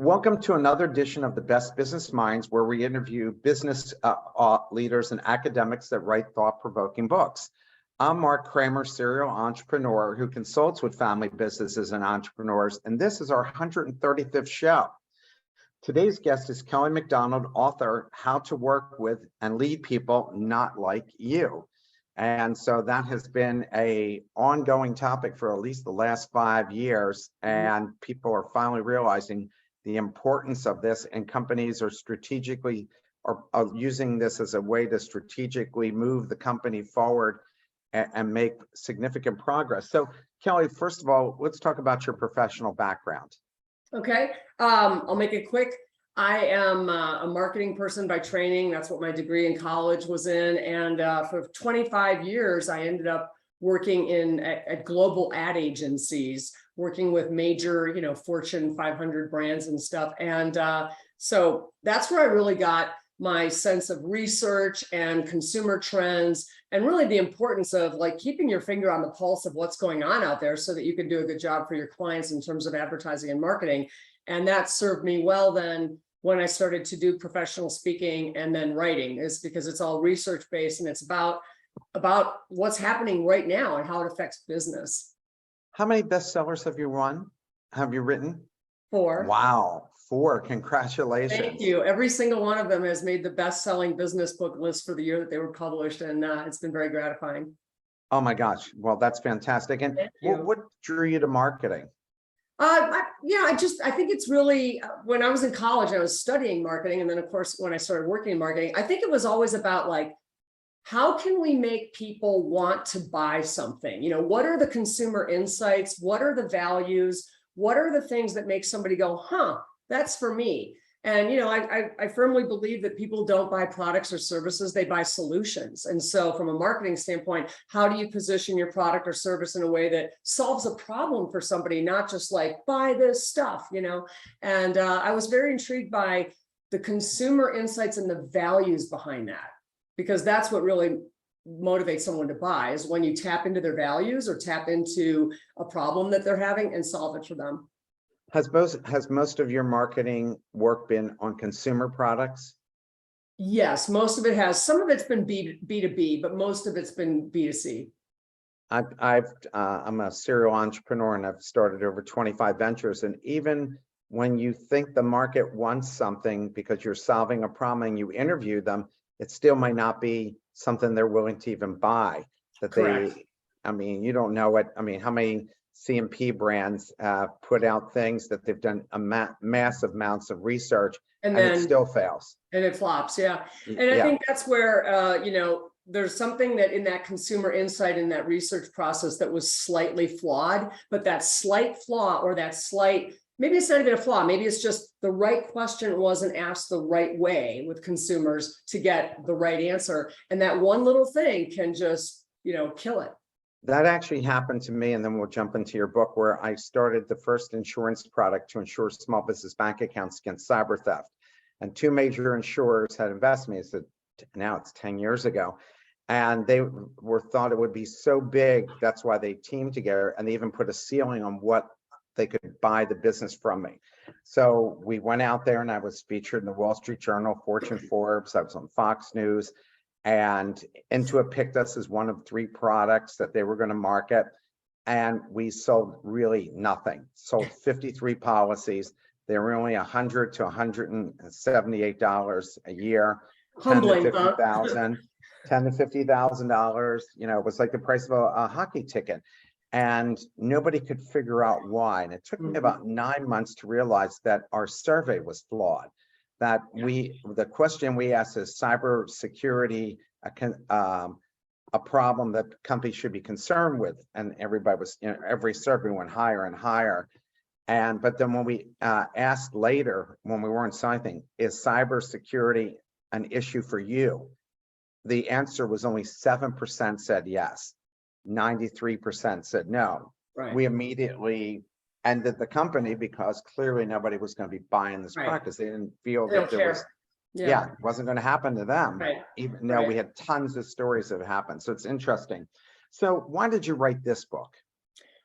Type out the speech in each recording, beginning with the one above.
Welcome to another edition of the Best Business Minds, where we interview business leaders and academics that write thought-provoking books. I'm Marc Kramer, serial entrepreneur who consults with family businesses and entrepreneurs, and this is our 135th show. Today's guest is Kelly McDonald, author, How to Work with and Lead People Not Like You. And so that has been an ongoing topic for at least the last 5 years, and people are finally realizing the importance of this, and companies are strategically are using this as a way to strategically move the company forward and make significant progress. So Kelly, first of all, let's talk about your professional background. Okay, I'll make it quick. I am a marketing person by training. That's what my degree in college was in. And for 25 years, I ended up working at global ad agencies, working with major, Fortune 500 brands and stuff. And so that's where I really got my sense of research and consumer trends, and really the importance of keeping your finger on the pulse of what's going on out there so that you can do a good job for your clients in terms of advertising and marketing. And that served me well then when I started to do professional speaking and then writing, is because it's all research based and it's about what's happening right now and how it affects business. How many bestsellers have you written? 4. Wow, 4. Congratulations. Thank you. Every single one of them has made the best-selling business book list for the year that they were published, and it's been very gratifying. Oh my gosh. Well, that's fantastic. And what drew you to marketing? I think it's really, when I was in college, I was studying marketing. And then of course, when I started working in marketing, I think it was always about how can we make people want to buy something? What are the consumer insights? What are the values? What are the things that make somebody go, that's for me? And, I firmly believe that people don't buy products or services, they buy solutions. And so from a marketing standpoint, how do you position your product or service in a way that solves a problem for somebody, not just buy this stuff, And I was very intrigued by the consumer insights and the values behind that, because that's what really motivates someone to buy, is when you tap into their values or tap into a problem that they're having and solve it for them. Has most of your marketing work been on consumer products? Yes, most of it has. Some of it's been B2B, but most of it's been B2C. I'm a serial entrepreneur and I've started over 25 ventures. And even when you think the market wants something because you're solving a problem and you interview them, it still might not be something they're willing to even buy. Correct. You don't know what, how many CMP brands put out things that they've done massive amounts of research and then it still fails. And it flops, yeah. And I think that's where, there's something that in that consumer insight in that research process that was slightly flawed, but that slight flaw or maybe it's not even a flaw, maybe it's just the right question wasn't asked the right way with consumers to get the right answer. And that one little thing can just, kill it. That actually happened to me, and then we'll jump into your book, where I started the first insurance product to insure small business bank accounts against cyber theft. And 2 major insurers had invested me. So now it's 10 years ago. And they thought it would be so big. That's why they teamed together, and they even put a ceiling on what they could buy the business from me. So we went out there and I was featured in the Wall Street Journal, Fortune, Forbes. I was on Fox News. And Intuit picked us as one of 3 products that they were going to market. And we sold really nothing. Sold 53 policies. They were only $100 to $178 a year. Humbling, $10,000 to $50,000. It was like the price of a hockey ticket. And nobody could figure out why. And it took me about 9 months to realize that our survey was flawed. That the question we asked is cybersecurity a problem that companies should be concerned with, and everybody was, every survey went higher and higher. But then when we asked later, when we weren't signing, is cybersecurity an issue for you? The answer was only 7% said yes, 93% said no. Right. We immediately ended the company because clearly nobody was going to be buying this product because they didn't feel that there was, it wasn't going to happen to them, even though we had tons of stories that happened. So it's interesting. So why did you write this book?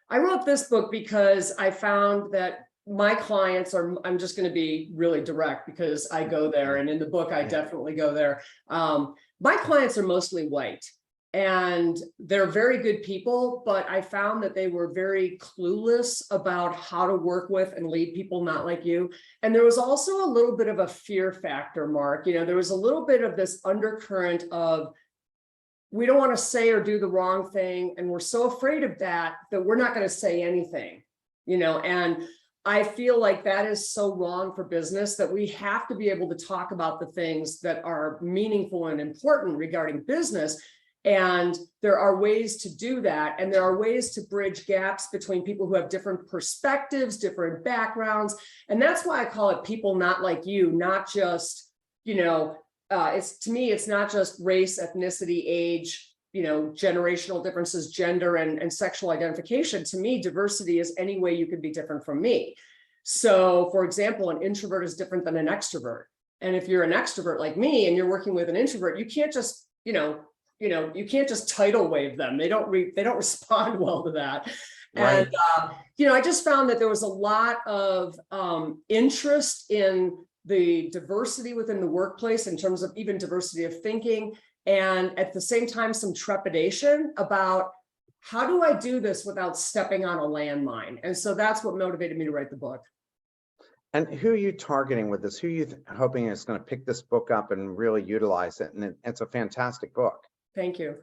I wrote this book because I found that my clients are, I'm just going to be really direct because I go there, and in the book, I definitely go there. My clients are mostly white, and they're very good people, but I found that they were very clueless about how to work with and lead people not like you. And there was also a little bit of a fear factor, Mark. You know, there was a little bit of this undercurrent of, we don't want to say or do the wrong thing, and we're so afraid of that we're not going to say anything, you know. And I feel like that is so wrong for business, that we have to be able to talk about the things that are meaningful and important regarding business. And there are ways to do that. And there are ways to bridge gaps between people who have different perspectives, different backgrounds. And that's why I call it people not like you, not just, you know, it's, to me, it's not just race, ethnicity, age, you know, generational differences, gender, and sexual identification. To me, diversity is any way you could be different from me. So, for example, an introvert is different than an extrovert. And if you're an extrovert like me and you're working with an introvert, you can't just, you can't just tidal wave them. They don't respond well to that. Right. And, you know, I just found that there was a lot of interest in the diversity within the workplace in terms of even diversity of thinking. And at the same time, some trepidation about, how do I do this without stepping on a landmine? And so that's what motivated me to write the book. And who are you targeting with this? Who are you hoping is going to pick this book up and really utilize it? And it's a fantastic book. Thank you.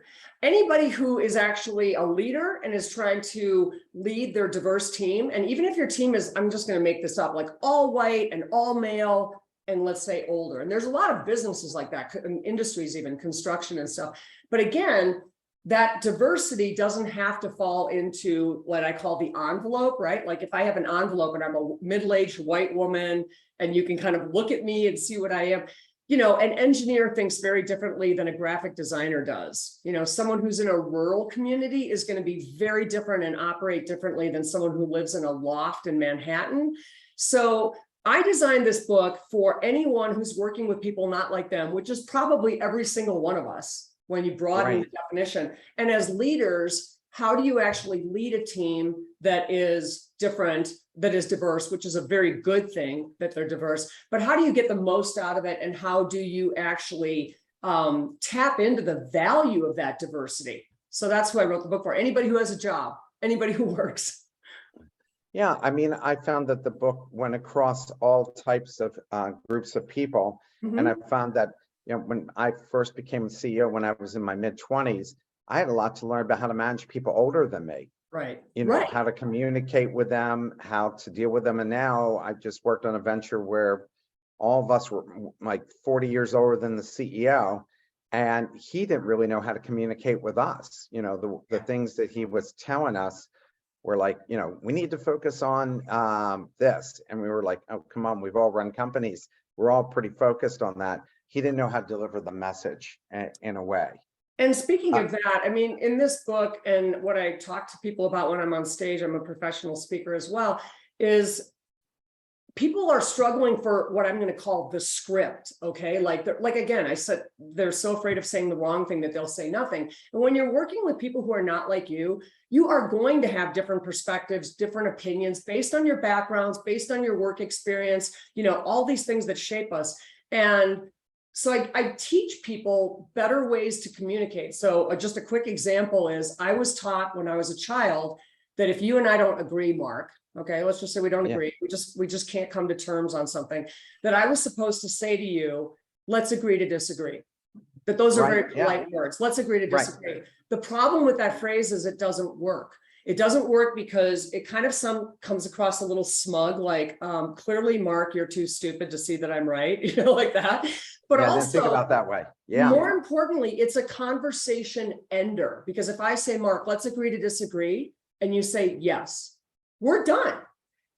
Anybody who is actually a leader and is trying to lead their diverse team. And even if your team is, I'm just going to make this up, like all white and all male, and let's say older. And there's a lot of businesses like that, industries, even construction and stuff. But again, that diversity doesn't have to fall into what I call the envelope, right? Like if I have an envelope and I'm a middle-aged white woman, and you can kind of look at me and see what I am, you know, an engineer thinks very differently than a graphic designer does. You know, someone who's in a rural community is going to be very different and operate differently than someone who lives in a loft in Manhattan. So I designed this book for anyone who's working with people not like them, which is probably every single one of us when you broaden the definition. And as leaders, how do you actually lead a team that is different, that is diverse, which is a very good thing that they're diverse, but how do you get the most out of it? And how do you actually tap into the value of that diversity? So that's who I wrote the book for. Anybody who has a job, anybody who works. Yeah, I mean, I found that the book went across all types of groups of people. And I found that, you know, when I first became a CEO, when I was in my mid-20s, I had a lot to learn about how to manage people older than me. Right. You know, how to communicate with them, how to deal with them. And now I just worked on a venture where all of us were like 40 years older than the CEO. And he didn't really know how to communicate with us. You know, the things that he was telling us were like, you know, we need to focus on this. And we were like, oh, come on, we've all run companies. We're all pretty focused on that. He didn't know how to deliver the message in a way. And speaking of that, I mean, in this book, and what I talk to people about when I'm on stage, I'm a professional speaker as well, is people are struggling for what I'm going to call the script. Okay. Like again, I said, they're so afraid of saying the wrong thing that they'll say nothing. And when you're working with people who are not like you are going to have different perspectives, different opinions based on your backgrounds, based on your work experience, you know, all these things that shape us. And so I teach people better ways to communicate. So just a quick example is I was taught when I was a child that if you and I don't agree, Mark, okay, let's just say we don't agree. We just can't come to terms on something, that I was supposed to say to you, let's agree to disagree. That those are very polite words. Let's agree to disagree. The problem with that phrase is it doesn't work. It doesn't work because it kind of comes across a little smug, like clearly, Mark, you're too stupid to see that I'm right, you know, like that. But also, think about that way. Yeah. More importantly, it's a conversation ender, because if I say, Mark, let's agree to disagree, and you say yes, we're done.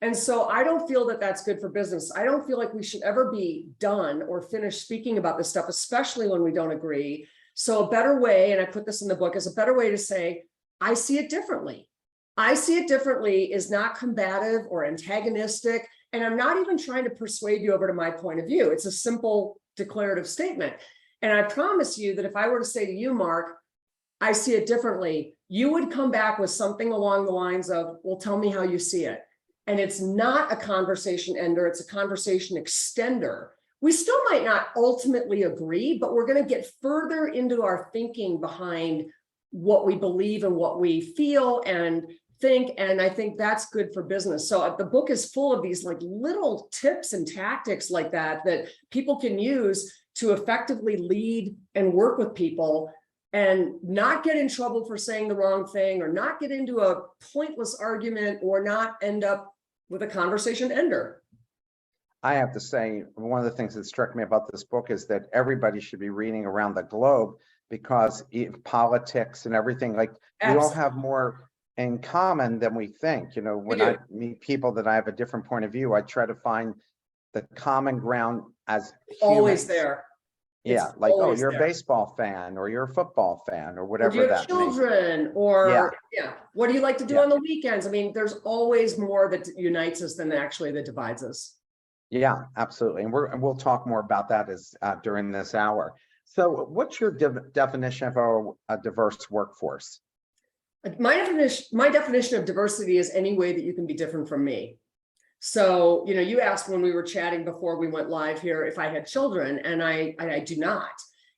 And so I don't feel that that's good for business. I don't feel like we should ever be done or finished speaking about this stuff, especially when we don't agree. So a better way, and I put this in the book, is a better way to say, I see it differently. I see it differently is not combative or antagonistic. And I'm not even trying to persuade you over to my point of view. It's a simple declarative statement. And I promise you that if I were to say to you, Mark, I see it differently, you would come back with something along the lines of, well, tell me how you see it. and it's not a conversation ender, it's a conversation extender. We still might not ultimately agree, but we're going to get further into our thinking behind what we believe and what we feel and think. And I think that's good for business. So the book is full of these like little tips and tactics like that people can use to effectively lead and work with people and not get in trouble for saying the wrong thing, or not get into a pointless argument, or not end up with a conversation ender. I have to say, one of the things that struck me about this book is that everybody should be reading around the globe, because politics and everything, like we all have more in common than we think. You know, when I meet people that I have a different point of view, I try to find the common ground as Always humans. there. Yeah, It's like, oh, always you're there. a baseball fan, or you're a football fan, or Or whatever do you have that may be. children, or what do you like to do on the weekends? I mean, there's always more that unites us than actually that divides us. Yeah, absolutely. And we'll talk more about that as during this hour. So what's your definition of a diverse workforce? My definition of diversity is any way that you can be different from me. So, you know, you asked when we were chatting before we went live here if I had children, and I do not.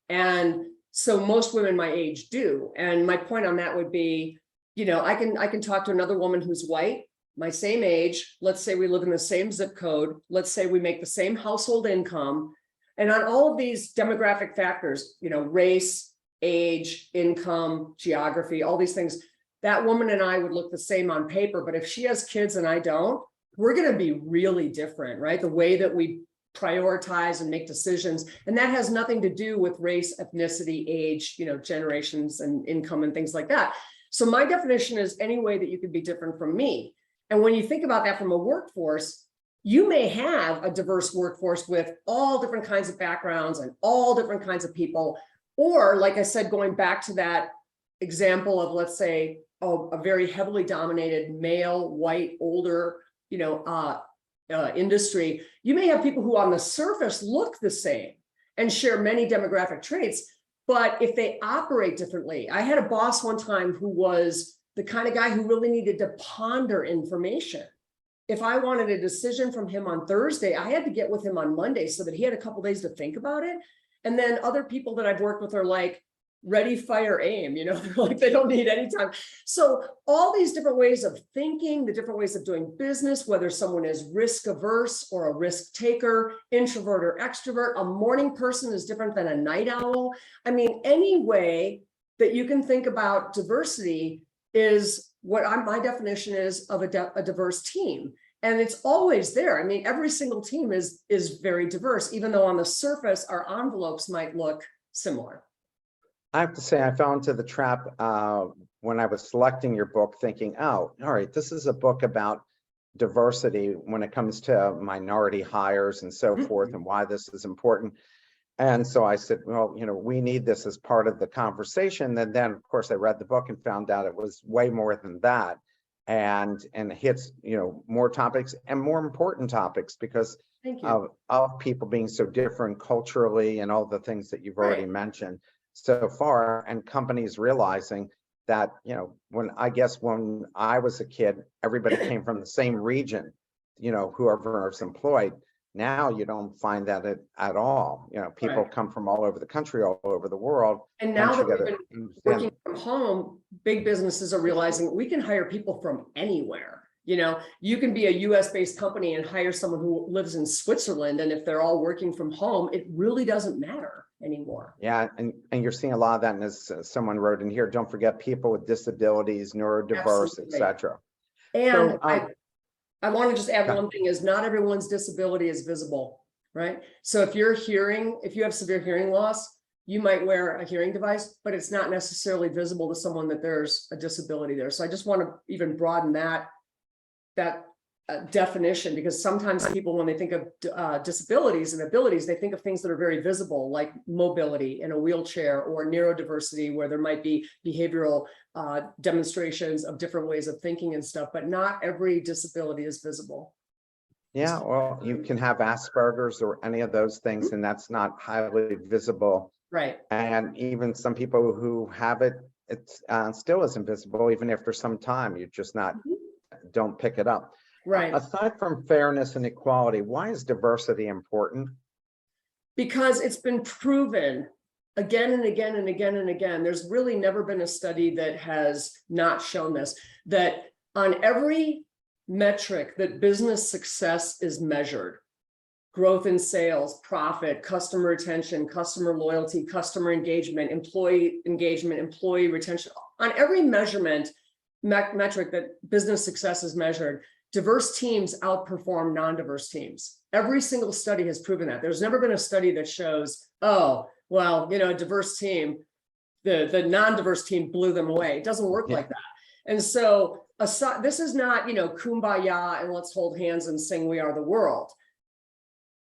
And so most women my age do. And my point on that would be, you know, I can talk to another woman who's white, my same age. Let's say we live in the same zip code. Let's say we make the same household income. And on all of these demographic factors, you know, race, age, income, geography, all these things, that woman and I would look the same on paper. But if she has kids and I don't, we're going to be really different, right? The way that we prioritize and make decisions. And that has nothing to do with race, ethnicity, age, you know, generations and income and things like that. So my definition is any way that you could be different from me. And when you think about that from a workforce, you may have a diverse workforce with all different kinds of backgrounds and all different kinds of people. Or like I said, going back to that example of, let's say, a very heavily dominated male, white, older, you know, industry, you may have people who on the surface look the same and share many demographic traits, but if they operate differently. I had a boss one time who was the kind of guy who really needed to ponder information. If I wanted a decision from him on Thursday, I had to get with him on Monday so that he had a couple days to think about it. And then other people that I've worked with are like, ready, fire, aim, you know, like they don't need any time. So all these different ways of thinking, the different ways of doing business, whether someone is risk averse or a risk taker, introvert or extrovert, a morning person is different than a night owl. I mean, any way that you can think about diversity is what my definition is of a diverse team. And it's always there. I mean, every single team is very diverse, even though on the surface, our envelopes might look similar. I have to say, I fell into the trap when I was selecting your book, thinking, oh, all right, this is a book about diversity when it comes to minority hires and so forth, and why this is important. And so I said, well, you know, we need this as part of the conversation. And then, of course, I read the book and found out it was way more than that, and hits, you know, more topics and more important topics because of people being so different culturally and all the things that you've already mentioned so far, and companies realizing that, you know, when I was a kid, everybody came from the same region, you know, whoever is employed. Now you don't find that at all. You know, people come from all over the country, all over the world. And now that we've been working from home, big businesses are realizing we can hire people from anywhere. You know, you can be a US based company and hire someone who lives in Switzerland. And if they're all working from home, it really doesn't matter anymore. Yeah. And you're seeing a lot of that. And as someone wrote in here, don't forget people with disabilities, neurodiverse, etc. And so, I want to just add one thing is not everyone's disability is visible, right? So if you have severe hearing loss, you might wear a hearing device, but it's not necessarily visible to someone that there's a disability there. So I just want to even broaden that definition, because sometimes people, when they think of disabilities and abilities, they think of things that are very visible, like mobility in a wheelchair, or neurodiversity, where there might be behavioral demonstrations of different ways of thinking and stuff, but not every disability is visible. Yeah, well, you can have Asperger's or any of those things, and that's not highly visible. Right. And even some people who have it, it still isn't visible, even after some time. You just don't pick it up. Right. Aside from fairness and equality, why is diversity important? Because it's been proven again and again and again and again. There's really never been a study that has not shown this, that on every metric that business success is measured, growth in sales, profit, customer retention, customer loyalty, customer engagement, employee retention, on every measurement metric that business success is measured, diverse teams outperform non-diverse teams. Every single study has proven that. There's never been a study that shows, oh, well, a diverse team, the non-diverse team blew them away. It doesn't work like that. And so this is not, kumbaya and let's hold hands and sing We Are the World.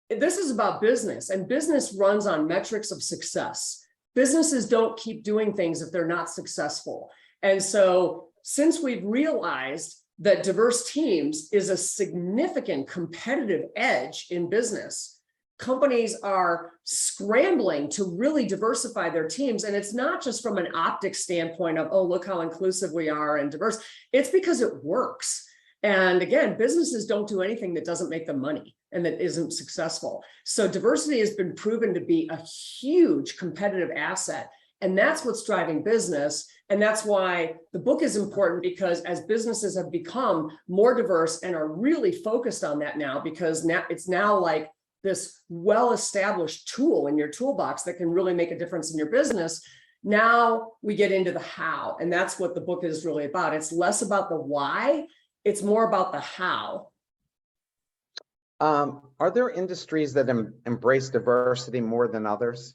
This is about business, and business runs on metrics of success. Businesses don't keep doing things if they're not successful. And so since we've realized that diverse teams is a significant competitive edge in business, companies are scrambling to really diversify their teams. And it's not just from an optics standpoint of, oh, look how inclusive we are and diverse. It's because it works. And again, businesses don't do anything that doesn't make them money and that isn't successful. So diversity has been proven to be a huge competitive asset. And that's what's driving business. And that's why the book is important, because as businesses have become more diverse and are really focused on that now, because now it's now like this well-established tool in your toolbox that can really make a difference in your business. Now we get into the how, and that's what the book is really about. It's less about the why, it's more about the how. Are there industries that embrace diversity more than others?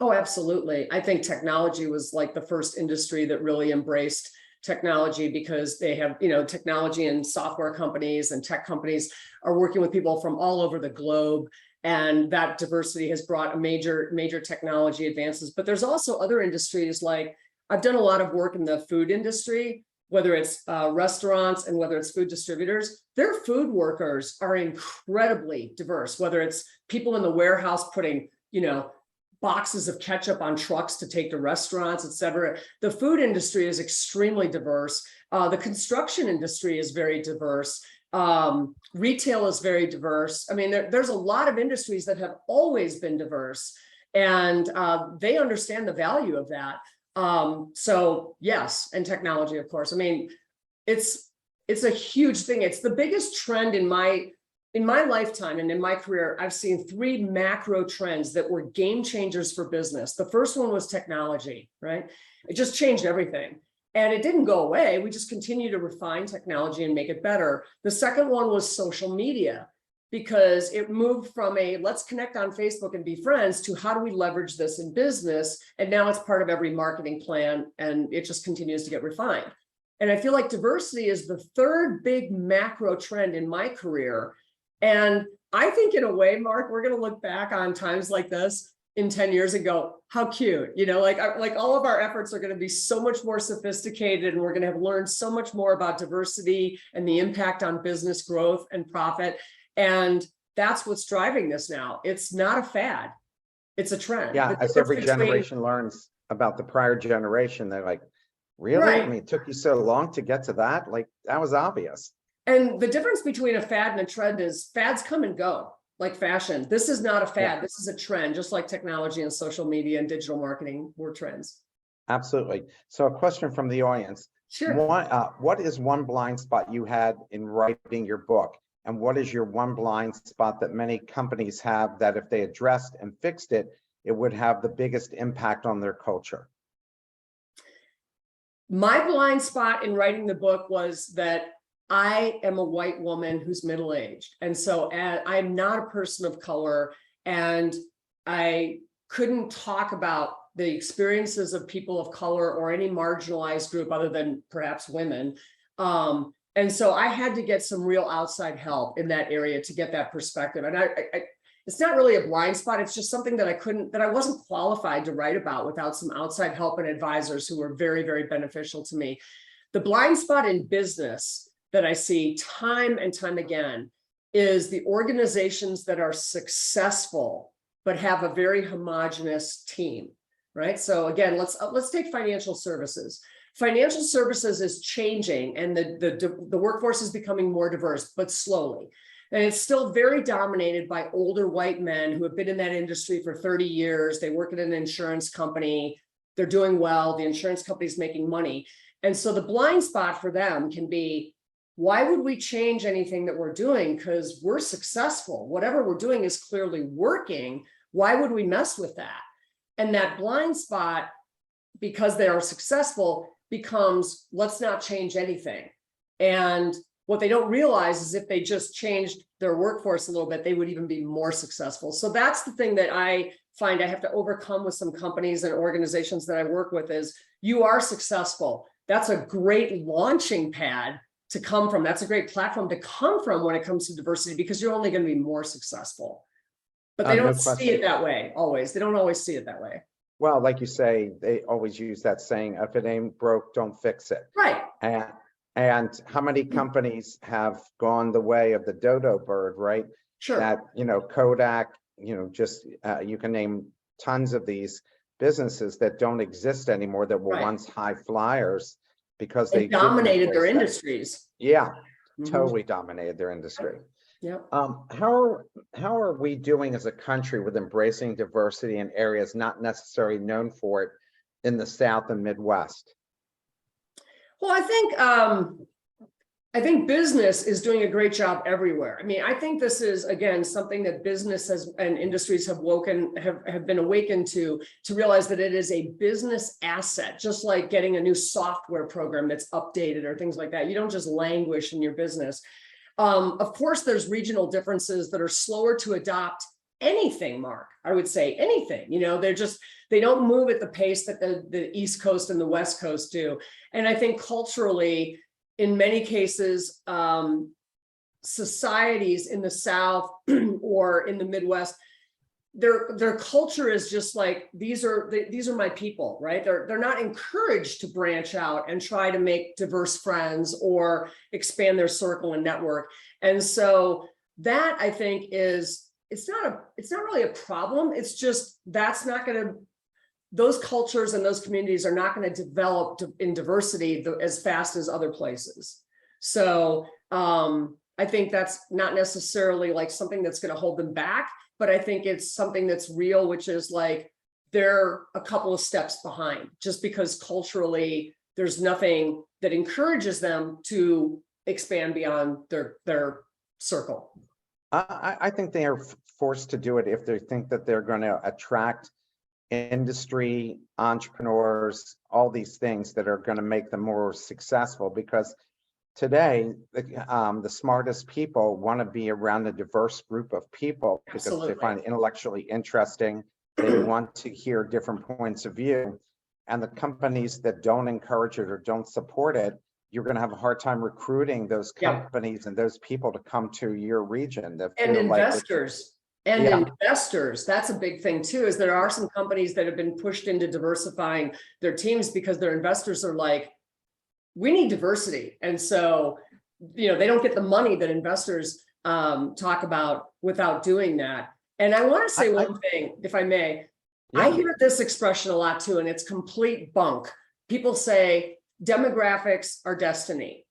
Oh, absolutely. I think technology was like the first industry that really embraced technology, because they have, technology and software companies and tech companies are working with people from all over the globe. And that diversity has brought a major technology advances. But there's also other industries, like I've done a lot of work in the food industry, whether it's restaurants and whether it's food distributors. Their food workers are incredibly diverse, whether it's people in the warehouse putting, boxes of ketchup on trucks to take to restaurants, et cetera. The food industry is extremely diverse. The construction industry is very diverse. Retail is very diverse. I mean, there's a lot of industries that have always been diverse, and they understand the value of that. So yes, and technology, of course. I mean, it's a huge thing. It's the biggest trend in my lifetime and in my career. I've seen 3 macro trends that were game changers for business. The first one was technology, right? It just changed everything. And it didn't go away. We just continue to refine technology and make it better. The second one was social media, because it moved from a let's connect on Facebook and be friends to how do we leverage this in business? And now it's part of every marketing plan, and it just continues to get refined. And I feel like diversity is the third big macro trend in my career. And I think in a way, Mark, we're going to look back on times like this in 10 years and go, how cute, like all of our efforts are going to be so much more sophisticated, and we're going to have learned so much more about diversity and the impact on business growth and profit. And that's what's driving this now. It's not a fad, it's a trend. Yeah, as every generation learns about the prior generation, they're like, really? Right. I mean, it took you so long to get to that? Like, that was obvious. And the difference between a fad and a trend is fads come and go, like fashion. This is not a fad. Yeah. This is a trend, just like technology and social media and digital marketing were trends. Absolutely. So a question from the audience. Sure. What is one blind spot you had in writing your book? And what is your one blind spot that many companies have that if they addressed and fixed it, it would have the biggest impact on their culture? My blind spot in writing the book was that I am a white woman who's middle-aged. And so I'm not a person of color, and I couldn't talk about the experiences of people of color or any marginalized group other than perhaps women. And so I had to get some real outside help in that area to get that perspective. And it's not really a blind spot. It's just something that I wasn't qualified to write about without some outside help and advisors who were very, very beneficial to me. The blind spot in business that I see time and time again is the organizations that are successful but have a very homogenous team, right? So again, let's take financial services. financial services is changing and the workforce is becoming more diverse, but slowly. And it's still very dominated by older white men who have been in that industry for 30 years. They work at an insurance company. They're doing well. The insurance company's making money. And so the blind spot for them can be, why would we change anything that we're doing? Because we're successful. Whatever we're doing is clearly working. Why would we mess with that? And that blind spot, because they are successful, becomes, let's not change anything. And what they don't realize is if they just changed their workforce a little bit, they would even be more successful. So that's the thing that I find I have to overcome with some companies and organizations that I work with is, you are successful. That's a great launching pad to come from. That's a great platform to come from when it comes to diversity, because you're only going to be more successful. But they don't see it that way always. They don't always see it that way. Well, like you say, they always use that saying, if it ain't broke, don't fix it. Right. And how many companies have gone the way of the dodo bird, right? Sure. That, Kodak, just you can name tons of these businesses that don't exist anymore that were once high flyers because they dominated their industries. Yeah, totally dominated their industry. Yeah. How are we doing as a country with embracing diversity in areas not necessarily known for it in the South and Midwest? Well, I think business is doing a great job everywhere. I mean, I think this is, again, something that businesses and industries have been awakened to realize that it is a business asset, just like getting a new software program that's updated or things like that. You don't just languish in your business. Of course, there's regional differences that are slower to adopt anything, Mark. I would say anything, they don't move at the pace that the East Coast and the West Coast do. And I think culturally, in many cases, societies in the South or in the Midwest, their culture is just like, these are my people, right? They're not encouraged to branch out and try to make diverse friends or expand their circle and network. And so that, I think, it's not really a problem. It's just, those cultures and those communities are not going to develop in diversity as fast as other places. So I think that's not necessarily like something that's going to hold them back, but I think it's something that's real, which is like, they're a couple of steps behind just because culturally there's nothing that encourages them to expand beyond their circle. I think they are forced to do it if they think that they're going to attract industry, entrepreneurs, all these things that are going to make them more successful, because today the smartest people want to be around a diverse group of people because they find it intellectually interesting. They want to hear different points of view, and the companies that don't encourage it or don't support it, you're going to have a hard time recruiting those companies and those people to come to your region. And investors. Investors, that's a big thing too, is there are some companies that have been pushed into diversifying their teams because their investors are like, we need diversity. And so, they don't get the money that investors talk about without doing that. And I want to say one thing, if I may. I hear this expression a lot too, and it's complete bunk. People say demographics are destiny.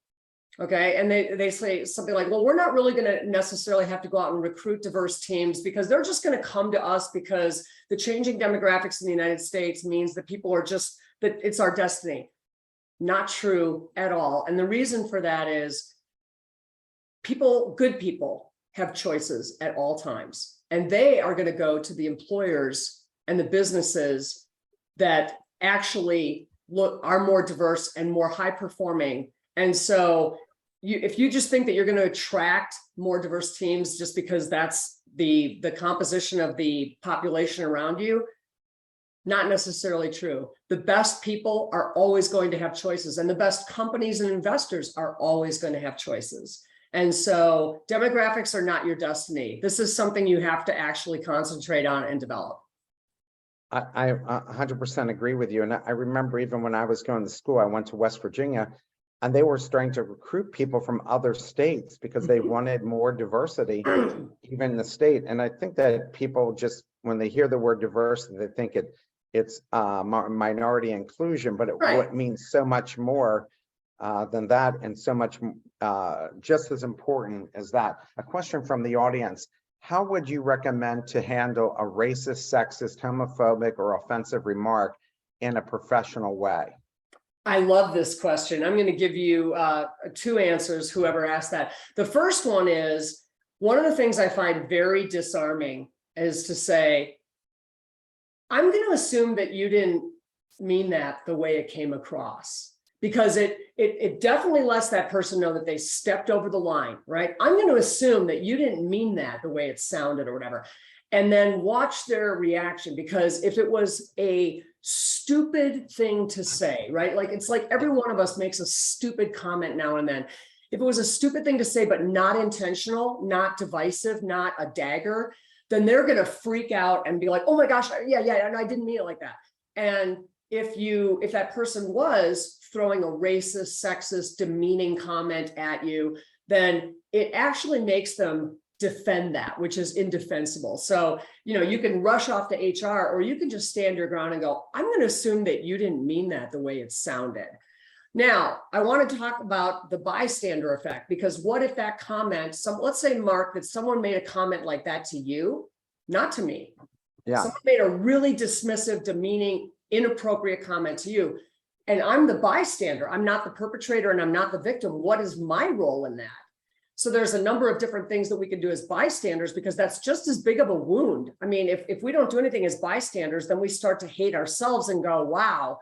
Okay. And they say something like, well, we're not really going to necessarily have to go out and recruit diverse teams because they're just going to come to us because the changing demographics in the United States means that people are just, that it's our destiny. Not true at all. And the reason for that is good people have choices at all times, and they are going to go to the employers and the businesses that actually are more diverse and more high performing. And so if you just think that you're going to attract more diverse teams just because that's the composition of the population around you, not necessarily true. The best people are always going to have choices, and the best companies and investors are always going to have choices. And so demographics are not your destiny. This is something you have to actually concentrate on and develop. I 100% agree with you. And I remember even when I was going to school, I went to West Virginia, and they were starting to recruit people from other states because they wanted more diversity, even in the state. And I think that people just, when they hear the word diversity, they think it it's minority inclusion, but Right. what means so much more than that, and so much just as important as that. A question from the audience: how would you recommend to handle a racist, sexist, homophobic, or offensive remark in a professional way? I love this question. I'm going to give you two answers, whoever asked that. The first one is, one of the things I find very disarming is to say, I'm going to assume that you didn't mean that the way it came across, because it definitely lets that person know that they stepped over the line, right? I'm going to assume that you didn't mean that the way it sounded or whatever, and then watch their reaction. Because if it was a stupid thing to say, right? Like, it's like every one of us makes a stupid comment now and then. If it was a stupid thing to say, but not intentional, not divisive, not a dagger, then they're going to freak out and be like, oh my gosh, yeah, and I didn't mean it like that. And if that person was throwing a racist, sexist, demeaning comment at you, then it actually makes them defend that, which is indefensible. So, you can rush off to HR, or you can just stand your ground and go, I'm going to assume that you didn't mean that the way it sounded. Now, I want to talk about the bystander effect, because what if that comment, let's say, Mark, that someone made a comment like that to you, not to me. Yeah. Someone made a really dismissive, demeaning, inappropriate comment to you, and I'm the bystander. I'm not the perpetrator and I'm not the victim. What is my role in that? So there's a number of different things that we can do as bystanders, because that's just as big of a wound. I mean, if we don't do anything as bystanders, then we start to hate ourselves and go, wow,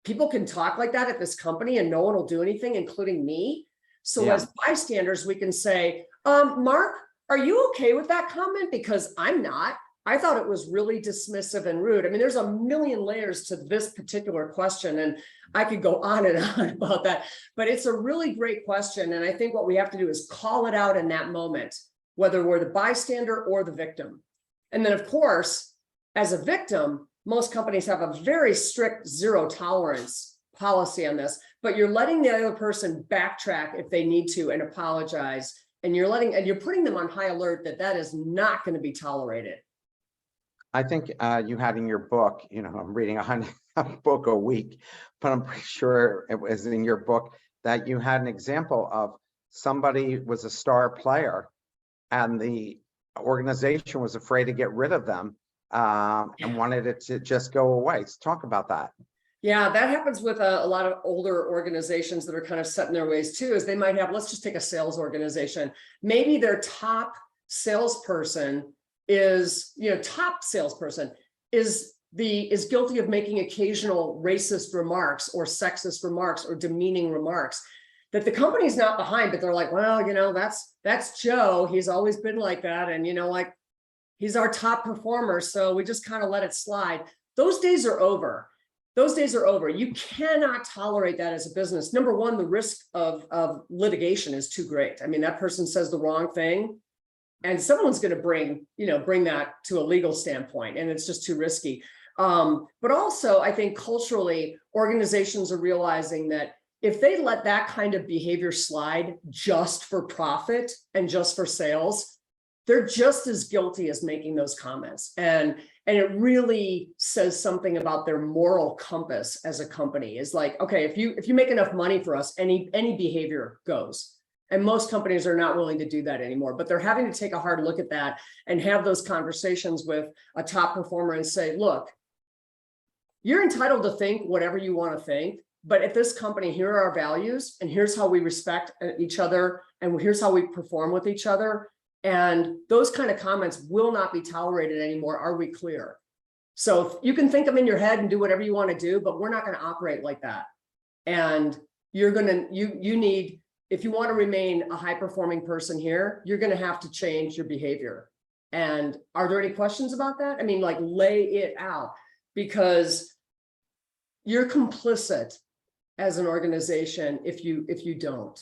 people can talk like that at this company and no one will do anything, including me. So as bystanders, we can say, Mark, are you okay with that comment? Because I'm not. I thought it was really dismissive and rude. I mean, there's a million layers to this particular question, and I could go on and on about that, but it's a really great question. And I think what we have to do is call it out in that moment, whether we're the bystander or the victim. And then, of course, as a victim, most companies have a very strict zero tolerance policy on this, but you're letting the other person backtrack if they need to and apologize. And you're putting them on high alert that is not going to be tolerated. I think you had in your book, I'm reading a book a week, but I'm pretty sure it was in your book that you had an example of somebody was a star player and the organization was afraid to get rid of them and wanted it to just go away. So talk about that. Yeah, that happens with a lot of older organizations that are kind of set in their ways too, is they might have, let's just take a sales organization. Maybe their top salesperson is guilty of making occasional racist remarks or sexist remarks or demeaning remarks that the company's not behind, but they're like, well, that's Joe. He's always been like that. And, like, he's our top performer. So we just kind of let it slide. Those days are over. You cannot tolerate that as a business. Number one, the risk of litigation is too great. I mean, that person says the wrong thing, and someone's going to bring that to a legal standpoint, and it's just too risky. But also, I think culturally, organizations are realizing that if they let that kind of behavior slide just for profit and just for sales, they're just as guilty as making those comments. And it really says something about their moral compass as a company. Is like, okay, if you make enough money for us, any behavior goes. And most companies are not willing to do that anymore, but they're having to take a hard look at that and have those conversations with a top performer and say, look, you're entitled to think whatever you want to think, but at this company, here are our values, and here's how we respect each other, and here's how we perform with each other. And those kind of comments will not be tolerated anymore. Are we clear? So you can think them in your head and do whatever you want to do, but we're not going to operate like that. And you need, if you want to remain a high performing person here, you're going to have to change your behavior. And are there any questions about that? I mean, like, lay it out, because you're complicit as an organization if you don't.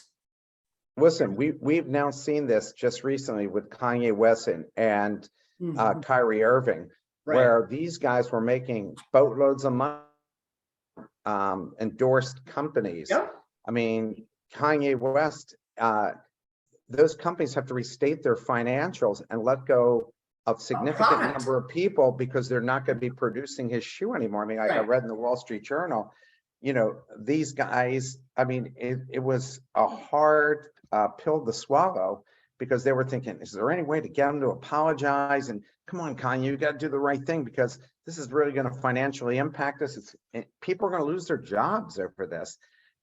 Listen, we've now seen this just recently with Kanye West and Kyrie Irving, Right. where these guys were making boatloads of money, endorsed companies. Yep. I mean, Kanye West, those companies have to restate their financials and let go of significant product. number of people because they're not going to be producing his shoe anymore. I mean, like I Right. read in the Wall Street Journal, you know, these guys, I mean, it was a hard pill to swallow because they were thinking, is there any way to get him to apologize? And come on, Kanye, you got to do the right thing because this is really going to financially impact us. People are going to lose their jobs over this.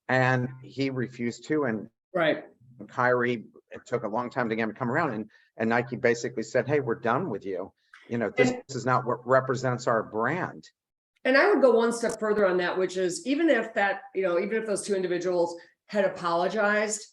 And he refused to. And Right. Kyrie, it took a long time to get him to come around. And Nike basically said, hey, we're done with you. You know, this is not what represents our brand. And I would go one step further on that, which is even if that, you know, even if those two individuals had apologized,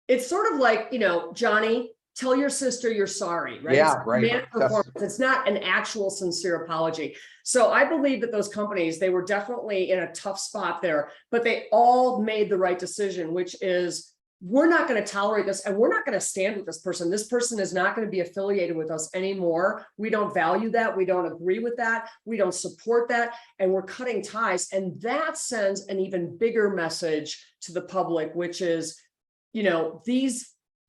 it's sort of like, you know, Johnny, tell your sister you're sorry, right? Yeah, it's right. Performance. It's not an actual sincere apology. So I believe that those companies, they were definitely in a tough spot there, but they all made the right decision, which is we're not going to tolerate this and we're not going to stand with this person. This person is not going to be affiliated with us anymore. We don't value that. We don't agree with that. We don't support that. And we're cutting ties. And that sends an even bigger message to the public, which is, you know,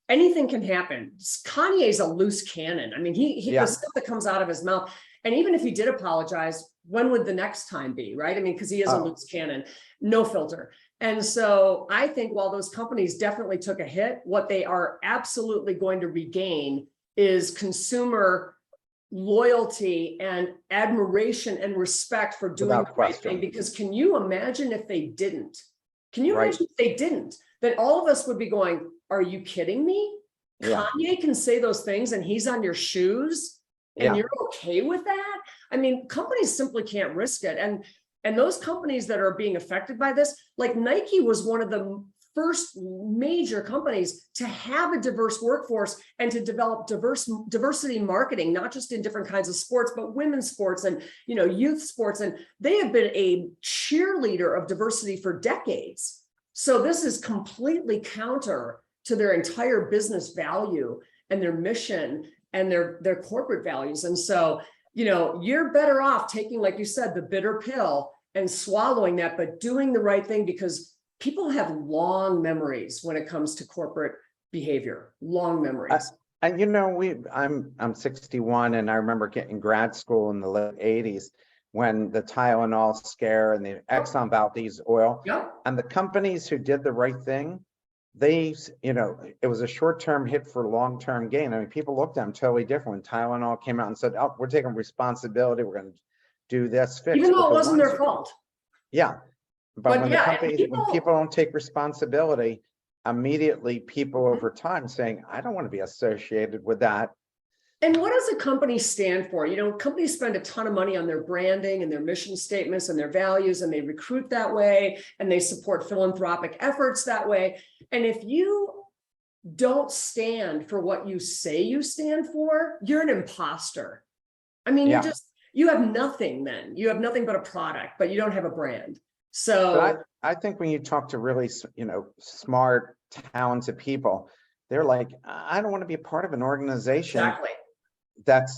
anything can happen. Kanye's a loose cannon. I mean, the stuff that comes out of his mouth. And even if he did apologize, when would the next time be, right? I mean, because he is a loose cannon, no filter. And so I think while those companies definitely took a hit, what they are absolutely going to regain is consumer loyalty and admiration and respect for doing the right thing. Because can you imagine if they didn't? Can you imagine if they didn't? Then all of us would be going, are you kidding me? Yeah. Kanye can say those things and he's on your shoes and you're okay with that? I mean, companies simply can't risk it. And those companies that are being affected by this, like Nike was one of the first major companies to have a diverse workforce and to develop diversity marketing, not just in different kinds of sports, but women's sports and, you know, youth sports. And they have been a cheerleader of diversity for decades. So this is completely counter to their entire business value and their mission and their corporate values. And so, you know, you're better off taking, like you said, the bitter pill and swallowing that, but doing the right thing because people have long memories when it comes to corporate behavior, long memories. And you know, I'm 61 and I remember getting grad school in the late 80s when the Tylenol scare and the Exxon Valdez oil and the companies who did the right thing, they, you know, it was a short-term hit for long-term gain. I mean, people looked at them totally different when Tylenol came out and said, oh, we're taking responsibility. We're going to do this fix. Even though it wasn't their fault. Yeah. But when the companies, when people don't take responsibility, immediately people over time saying, I don't want to be associated with that. And what does a company stand for? You know, companies spend a ton of money on their branding and their mission statements and their values, and they recruit that way, and they support philanthropic efforts that way. And if you don't stand for what you say you stand for, you're an imposter. I mean, you have nothing then. You have nothing but a product, but you don't have a brand. So I think when you talk to really, you know, smart, talented people, they're like, I don't want to be a part of an organization that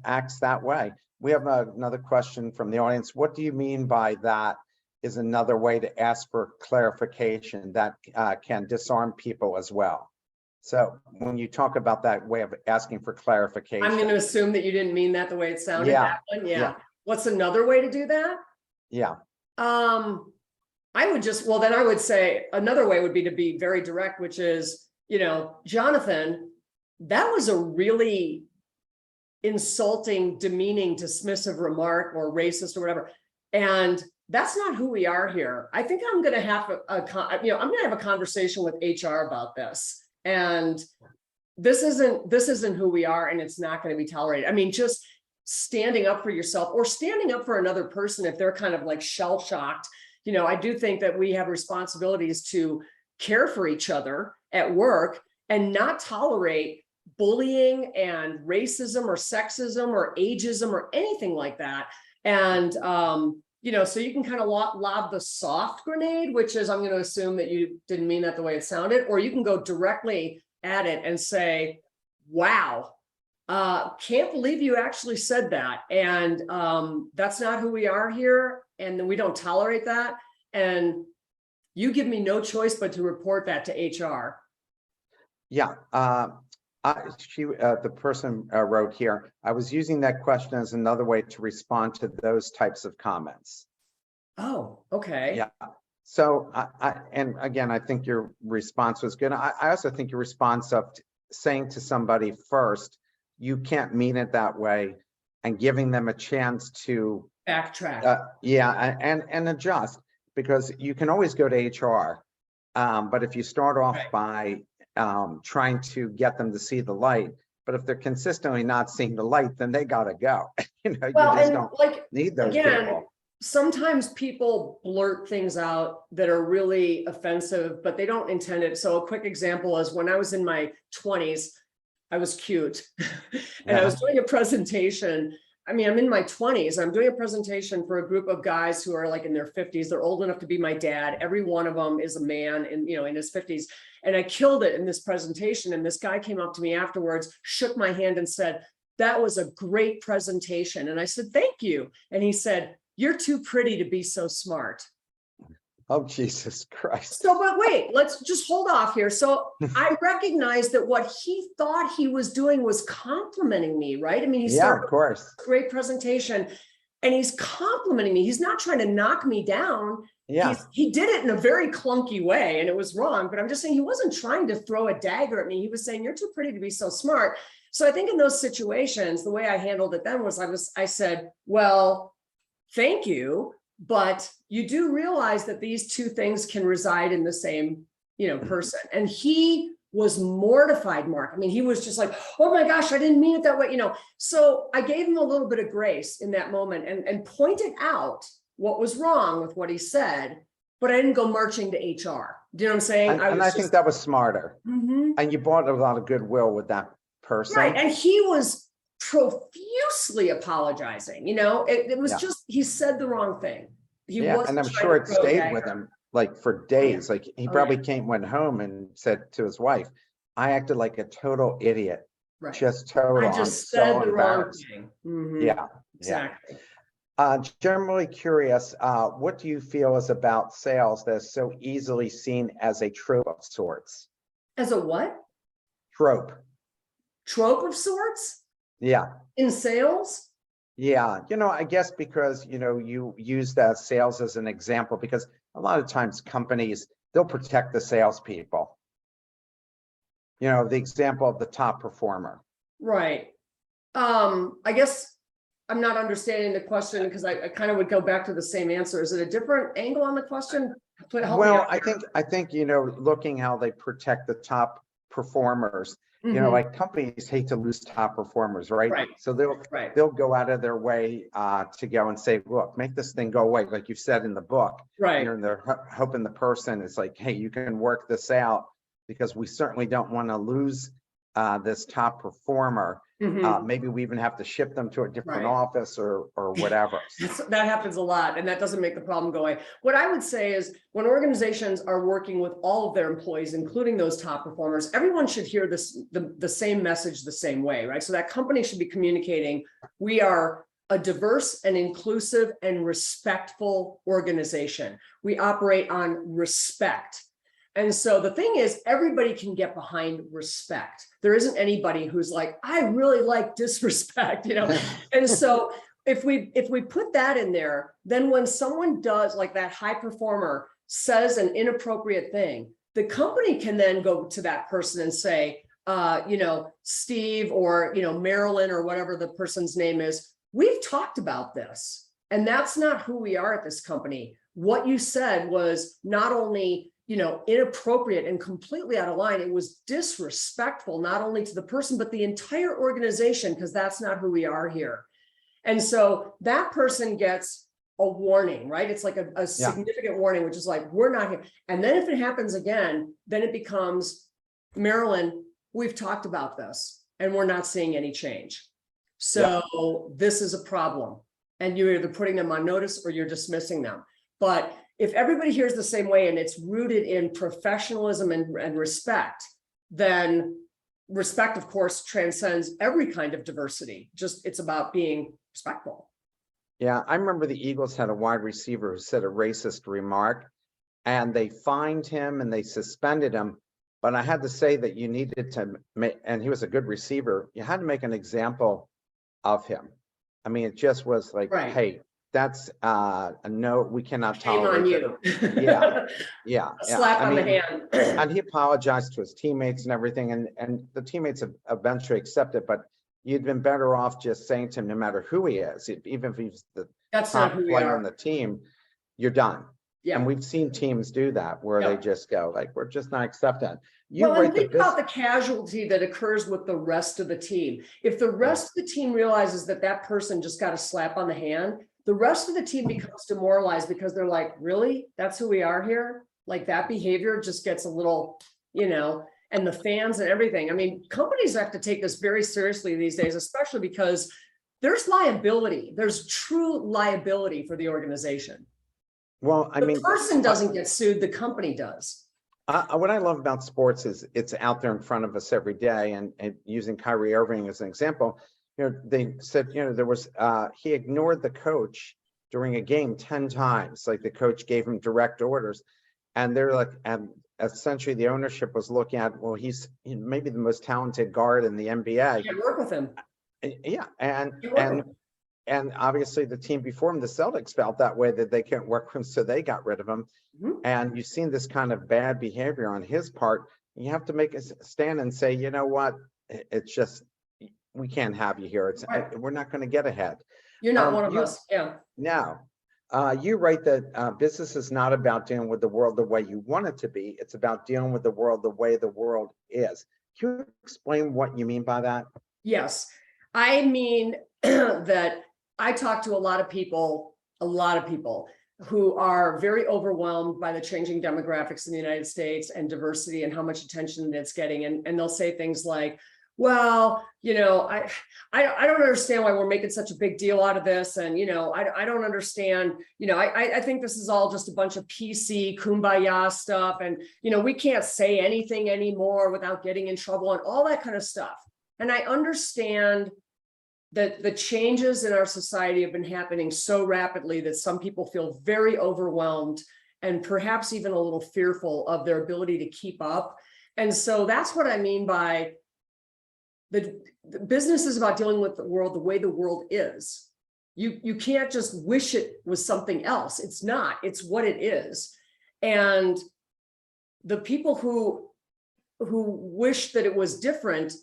acts that way. We have another question from the audience. What do you mean by that is another way to ask for clarification that can disarm people as well? So when you talk about that way of asking for clarification, I'm going to assume that you didn't mean that the way it sounded. That one. Yeah. What's another way to do that? Yeah. I would just, well, then I would say another way would be to be very direct, which is, you know, Jonathan, that was a really insulting, demeaning, dismissive remark or racist or whatever. And that's not who we are here. I think I'm going to have I'm going to have a conversation with HR about this. And this isn't who we are, and it's not going to be tolerated. I mean, just standing up for yourself or standing up for another person if they're kind of like shell shocked. You know, I do think that we have responsibilities to care for each other at work and not tolerate bullying and racism or sexism or ageism or anything like that. And, you know, so you can kind of lob the soft grenade, which is, I'm going to assume that you didn't mean that the way it sounded, or you can go directly at it and say, wow, can't believe you actually said that. And that's not who we are here. And we don't tolerate that. And you give me no choice but to report that to HR. Yeah. The person wrote here, I was using that question as another way to respond to those types of comments. Oh, okay. Yeah. So and again, I think your response was good. I also think your response of saying to somebody first, you can't mean it that way, and giving them a chance to Backtrack. yeah, and adjust, because you can always go to HR. But if you start off by trying to get them to see the light, but if they're consistently not seeing the light, then they gotta go. You know, Well, you just and don't like, need those again, people. sometimes people blurt things out that are really offensive, but they don't intend it. So a quick example is when I was in my 20s, I was cute and I was doing a presentation. I mean, I'm in my 20s. I'm doing a presentation for a group of guys who are like in their 50s. They're old enough to be my dad. Every one of them is a man in, you know, in his 50s. And I killed it in this presentation. And this guy came up to me afterwards, shook my hand and said, "That was a great presentation." And I said, "Thank you." And he said, "You're too pretty to be so smart." Oh, Jesus Christ. So, but wait, let's just hold off here. So I recognize that what he thought he was doing was complimenting me, right? I mean, he Yeah, started of course. a great presentation and he's complimenting me. He's not trying to knock me down. Yeah. He did it in a very clunky way and it was wrong, but I'm just saying he wasn't trying to throw a dagger at me. He was saying, "You're too pretty to be so smart." So I think in those situations, the way I handled it then was I said, "Well, thank you, but you do realize that these two things can reside in the same, you know, person." And he was mortified, Mark. I mean, he was just like, "Oh my gosh, I didn't mean it that way," you know. So I gave him a little bit of grace in that moment and pointed out what was wrong with what he said, but I didn't go marching to HR. Do you know what I'm saying? And I think that was smarter. Mhm. And you bought a lot of goodwill with that person. Right. And he was profusely apologizing. You know, it was Yeah. just, he said the wrong thing. He Yeah, wasn't and I'm trying sure to it throw a stayed with dagger. him like for days. Like he Oh, probably yeah. went home and said to his wife, "I acted like a total idiot. Right. Just total. I I'm just said so the wrong embarrassed." thing. Mhm. Yeah, yeah. Exactly. Generally curious, what do you feel is about sales that's so easily seen as a trope of sorts? As a what? Trope. Trope of sorts Yeah. in sales? Yeah, you know, I guess because, you know, you use that sales as an example, because a lot of times companies, they'll protect the salespeople. You know, the example of the top performer. Right. I guess I'm not understanding the question because I kind of would go back to the same answer. Is it a different angle on the question? Help me Well, out here. I think, you know, looking how they protect the top performers, you know, Mhm. like companies hate to lose top performers, right? Right. So Right. they'll go out of their way to go and say, "Look, make this thing go away," like you said in the book. Right. You're in there hoping the person is like, "Hey, you can work this out, because we certainly don't want to lose this top performer. Mhm. Maybe we even have to ship them to a different Right. office or whatever." That happens a lot, and that doesn't make the problem go away. What I would say is when organizations are working with all of their employees, including those top performers, everyone should hear the same message the same way, right? So that company should be communicating, we are a diverse and inclusive and respectful organization. We operate on respect. And so the thing is, everybody can get behind respect. There isn't anybody who's like, "I really like disrespect," you know? And so if we put that in there, then when someone does, like that high performer says an inappropriate thing, the company can then go to that person and say, you know, "Steve," or, you know, "Marilyn," or whatever the person's name is, "We've talked about this, and that's not who we are at this company. What you said was not only, you know, inappropriate and completely out of line, it was disrespectful, not only to the person, but the entire organization, because that's not who we are here." And so that person gets a warning, right? It's like a significant warning, which is like, "We're not here." And then if it happens again, then it becomes, "Marilyn, we've talked about this and we're not seeing any change. So this is a problem." And you're either putting them on notice or you're dismissing them. But if everybody hears the same way and it's rooted in professionalism and respect, then respect, of course, transcends every kind of diversity. Just it's about being respectful. Yeah, I remember the Eagles had a wide receiver who said a racist remark, and they fined him and they suspended him. But I had to say that you needed to make, and he was a good receiver. You had to make an example of him. I mean, it just was like, Right. hey, that's a no, we cannot Shame on tolerate it. you. Yeah, yeah, A yeah. slap I on the mean, hand. and he apologized to his teammates and everything, and the teammates eventually accepted. But you'd been better off just saying to him, no matter who he is, even if he's the That's not top who we player on are. the team, you're done. Yeah. And we've seen teams do that where they Yeah. just go like, we're just not accepting. You Well, and rate the think about business. the casualty that occurs with the rest of the team. If the rest of the team realizes that that person just got a slap on the hand, the rest of the team becomes demoralized because they're like, really? That's who we are here? Like that behavior just gets a little, and the fans and everything. I mean, companies have to take this very seriously these days, especially because there's liability. There's true liability for the organization. Well, I The mean, person doesn't get sued, the company does. what I love about sports is it's out there in front of us every day. And using Kyrie Irving as an example, they said, there was, he ignored the coach during a game 10 times. Like the coach gave him direct orders. And they're like, and essentially the ownership was looking at, well, he's maybe the most talented guard in the NBA. Can't work with him. Yeah. Can't work with him. And obviously the team before him, the Celtics, felt that way, that they can't work with him, so they got rid of him. Mhm. And you've seen this kind of bad behavior on his part. You have to make a stand and say, you know what, it's just, we can't have you here. It's Right. we're not going to get ahead. You're not one of us. Yeah. Now, you write that business is not about dealing with the world the way you want it to be. It's about dealing with the world the way the world is. Can you explain what you mean by that? Yes. I mean that I talk to a lot of people who are very overwhelmed by the changing demographics in the United States and diversity and how much attention it's getting. And they'll say things like, well, I don't understand why we're making such a big deal out of this. And, I don't understand, I think this is all just a bunch of PC kumbaya stuff. And, we can't say anything anymore without getting in trouble and all that kind of stuff. And I understand that the changes in our society have been happening so rapidly that some people feel very overwhelmed and perhaps even a little fearful of their ability to keep up. And so that's what I mean by the business is about dealing with the world the way the world is. You can't just wish it was something else. It's not, it's what it is. And the people who wish that it was different,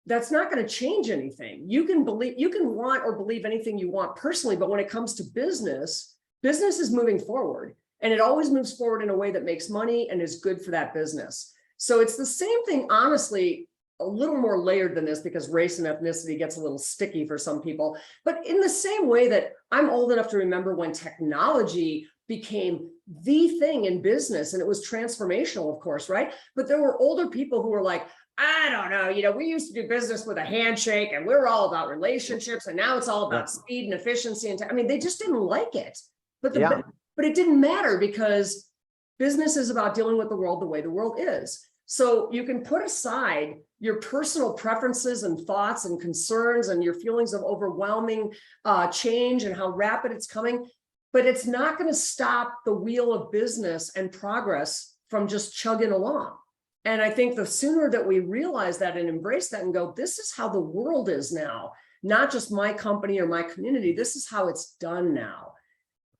that's not going to change anything. You can want or believe anything you want personally, but when it comes to business is moving forward, and it always moves forward in a way that makes money and is good for that business. So it's the same thing, honestly, a little more layered than this because race and ethnicity gets a little sticky for some people. But in the same way that I'm old enough to remember when technology became the thing in business, and it was transformational, of course, right? But there were older people who were like, I don't know, we used to do business with a handshake and we were all about relationships, and now it's all about speed and efficiency. And I mean, they just didn't like it, but it didn't matter because business is about dealing with the world the way the world is. So you can put aside your personal preferences and thoughts and concerns and your feelings of overwhelming change and how rapid it's coming, but it's not going to stop the wheel of business and progress from just chugging along. And I think the sooner that we realize that and embrace that and go, this is how the world is now, not just my company or my community, this is how it's done now,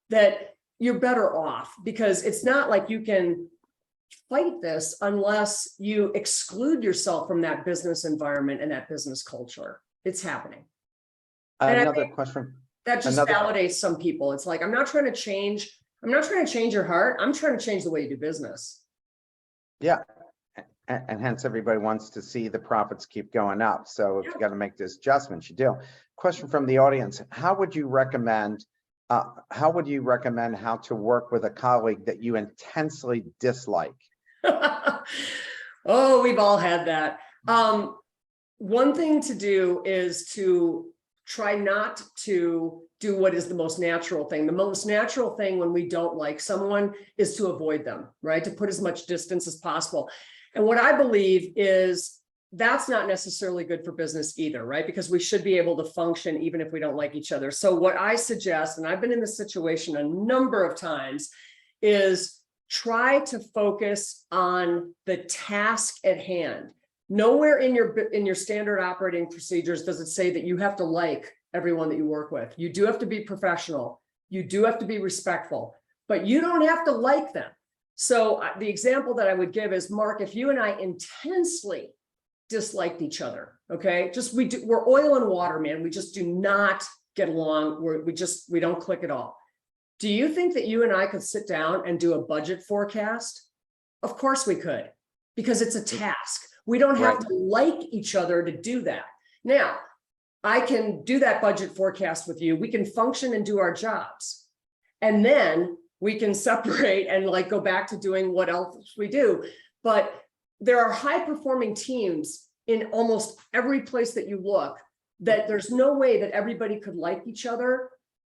that you're better off, because it's not like you can fight this unless you exclude yourself from that business environment and that business culture. It's happening. Another question. That just validates some people. It's like, I'm not trying to change your heart. I'm trying to change the way you do business. Yeah. And hence everybody wants to see the profits keep going up. So if you got to make this adjustment, you do. Question from the audience. How would you recommend how to work with a colleague that you intensely dislike? Oh, we've all had that. One thing to do is to try not to do what is the most natural thing. The most natural thing when we don't like someone is to avoid them, right? To put as much distance as possible. And what I believe is that's not necessarily good for business either, right? Because we should be able to function even if we don't like each other. So what I suggest, and I've been in this situation a number of times, is try to focus on the task at hand. Nowhere in your standard operating procedures does it say that you have to like everyone that you work with. You do have to be professional. You do have to be respectful, but you don't have to like them. So the example that I would give is, Mark, if you and I intensely disliked each other, okay, we're oil and water, man. We just do not get along. We don't click at all. Do you think that you and I could sit down and do a budget forecast? Of course we could, because it's a task. We don't have to like each other to do that. Now, I can do that budget forecast with you. We can function and do our jobs. And then we can separate and like go back to doing what else we do. But there are high performing teams in almost every place that you look, that there's no way that everybody could like each other.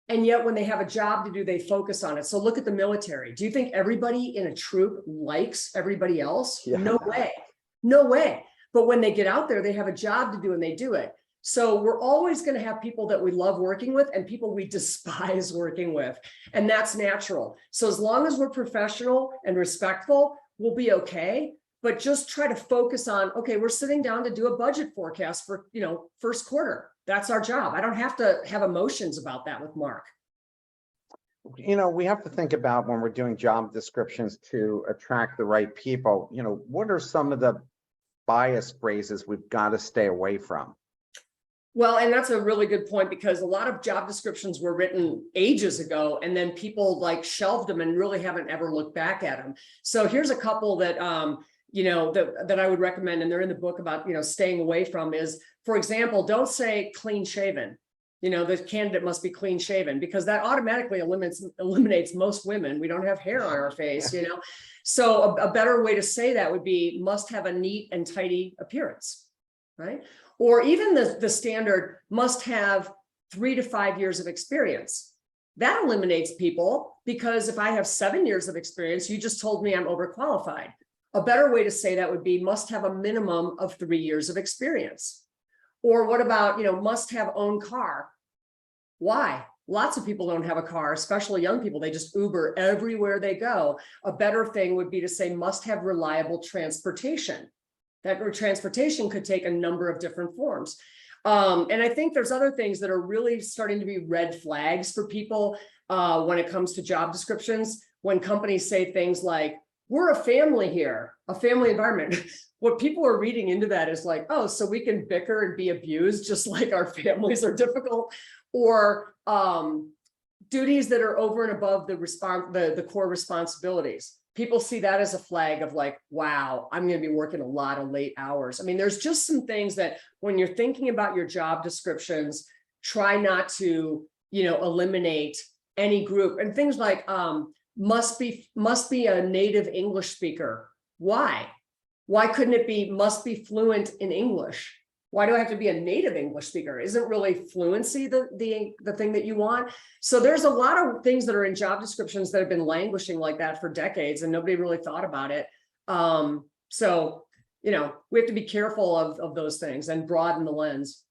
And yet when they have a job to do, they focus on it. So look at the military. Do you think everybody in a troop likes everybody else? Yeah. No way. No way. But when they get out there, they have a job to do and they do it. So we're always going to have people that we love working with and people we despise working with. And that's natural. So as long as we're professional and respectful, we'll be okay. But just try to focus on, okay, we're sitting down to do a budget forecast for, first quarter. That's our job. I don't have to have emotions about that with Mark. We have to think about when we're doing job descriptions to attract the right people, what are some of the bias phrases we've got to stay away from? Well, and that's a really good point, because a lot of job descriptions were written ages ago and then people like shelved them and really haven't ever looked back at them. So here's a couple that, that I would recommend, and they're in the book about, staying away from is, for example, don't say clean shaven. The candidate must be clean shaven, because that automatically eliminates most women. We don't have hair on our face, So a better way to say that would be must have a neat and tidy appearance, right? Or even the standard must have 3 to 5 years of experience. That eliminates people, because if I have 7 years of experience, you just told me I'm overqualified. A better way to say that would be must have a minimum of 3 years of experience. Or what about, must have own car? Why? Lots of people don't have a car, especially young people. They just Uber everywhere they go. A better thing would be to say must have reliable transportation. That transportation could take a number of different forms. And I think there's other things that are really starting to be red flags for people when it comes to job descriptions. When companies say things like, we're a family here, a family environment. What people are reading into that is like, oh, so we can bicker and be abused just like our families are difficult, or duties that are over and above the core responsibilities. People see that as a flag of like, wow, I'm going to be working a lot of late hours. I mean, there's just some things that when you're thinking about your job descriptions, try not to, eliminate any group. And things like must be a native English speaker. Why? Why couldn't it be must be fluent in English? Why do I have to be a native English speaker? Isn't really fluency the thing that you want? So there's a lot of things that are in job descriptions that have been languishing like that for decades and nobody really thought about it. So, we have to be careful of those things and broaden the lens.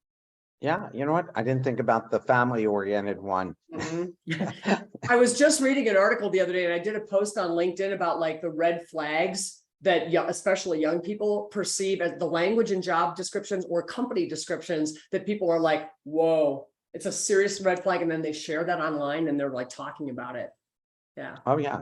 Yeah, you know what? I didn't think about the family-oriented one. Mm-hmm. I was just reading an article the other day and I did a post on LinkedIn about like the red flags that especially young people perceive as the language in job descriptions or company descriptions that people are like, whoa, it's a serious red flag. And then they share that online and they're like talking about it. Yeah. Oh, yeah.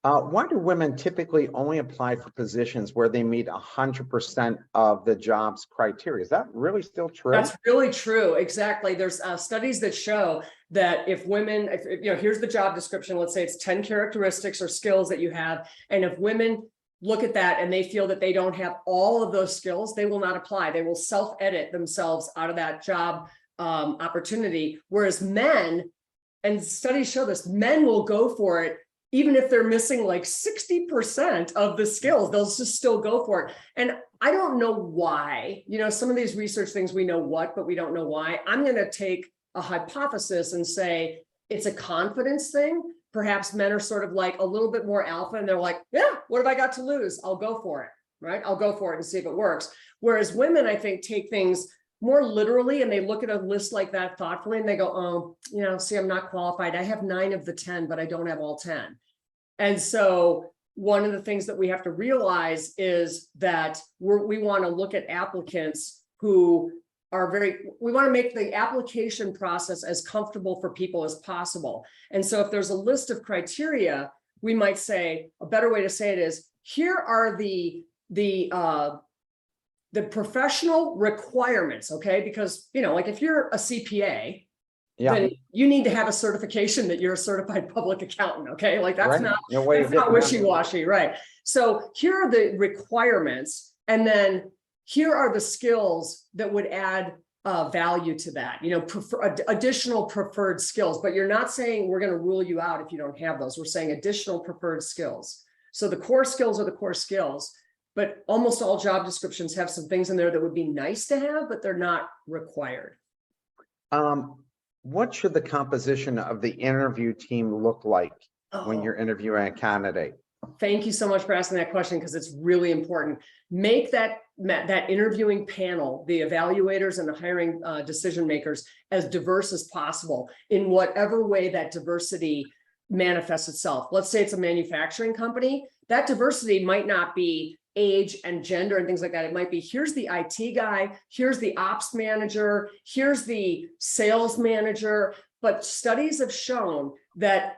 Why do women typically only apply for positions where they meet 100% of the job's criteria? Is that really still true? That's really true. Exactly. There's studies that show that if women, here's the job description, let's say it's 10 characteristics or skills that you have. And if women look at that and they feel that they don't have all of those skills, they will not apply. They will self-edit themselves out of that job opportunity. Whereas men, and studies show this, men will go for it even if they're missing like 60% of the skills, they'll just still go for it. And I don't know why, some of these research things, we know what, but we don't know why. I'm going to take a hypothesis and say it's a confidence thing. Perhaps men are sort of like a little bit more alpha and they're like, yeah, what have I got to lose? I'll go for it, right? I'll go for it and see if it works. Whereas women, I think, take things more literally and they look at a list like that thoughtfully and they go, oh, see, I'm not qualified. I have 9 of the 10, but I don't have all 10. And so one of the things that we have to realize is that we want to look at applicants who are we want to make the application process as comfortable for people as possible. And so if there's a list of criteria, we might say, a better way to say it is, here are the professional requirements, okay? Because, you know, like if you're a CPA, then you need to have a certification that you're a certified public accountant, okay? Like that's not wishy-washy, right? So here are the requirements, and then here are the skills that would add value to that, you know, additional preferred skills. But you're not saying we're going to rule you out if you don't have those. We're saying additional preferred skills. So the core skills are the core skills, but almost all job descriptions have some things in there that would be nice to have, but they're not required. What should the composition of the interview team look like when you're interviewing a candidate? Thank you so much for asking that question, because it's really important. Make that interviewing panel, the evaluators and the hiring decision makers, as diverse as possible in whatever way that diversity manifests itself. Let's say it's a manufacturing company. That diversity might not be age and gender and things like that. It might be, here's the IT guy, here's the ops manager, here's the sales manager. But studies have shown that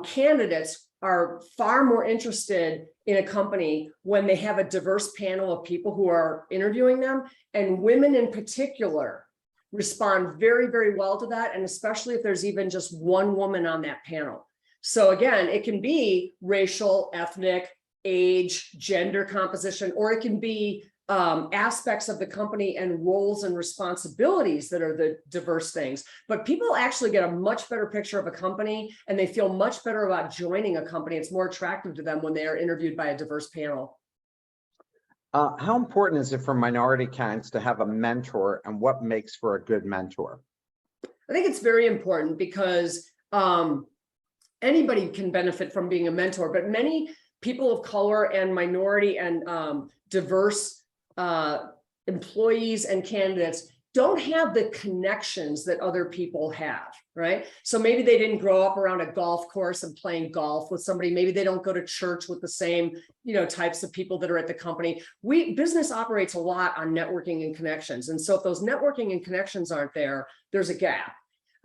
candidates are far more interested in a company when they have a diverse panel of people who are interviewing them, and women in particular respond very, very well to that, and especially if there's even just one woman on that panel. So again, it can be racial, ethnic, age, gender composition, or it can be aspects of the company and roles and responsibilities that are the diverse things. But people actually get a much better picture of a company, and they feel much better about joining a company. It's more attractive to them when they are interviewed by a diverse panel. How important is it for minority candidates to have a mentor, and what makes for a good mentor? I think it's very important because anybody can benefit from being a mentor, but many people of color and minority and diverse employees and candidates don't have the connections that other people have, right? So maybe they didn't grow up around a golf course and playing golf with somebody. Maybe they don't go to church with the same, you know, types of people that are at the company. Business operates a lot on networking and connections. And so if those networking and connections aren't there, there's a gap.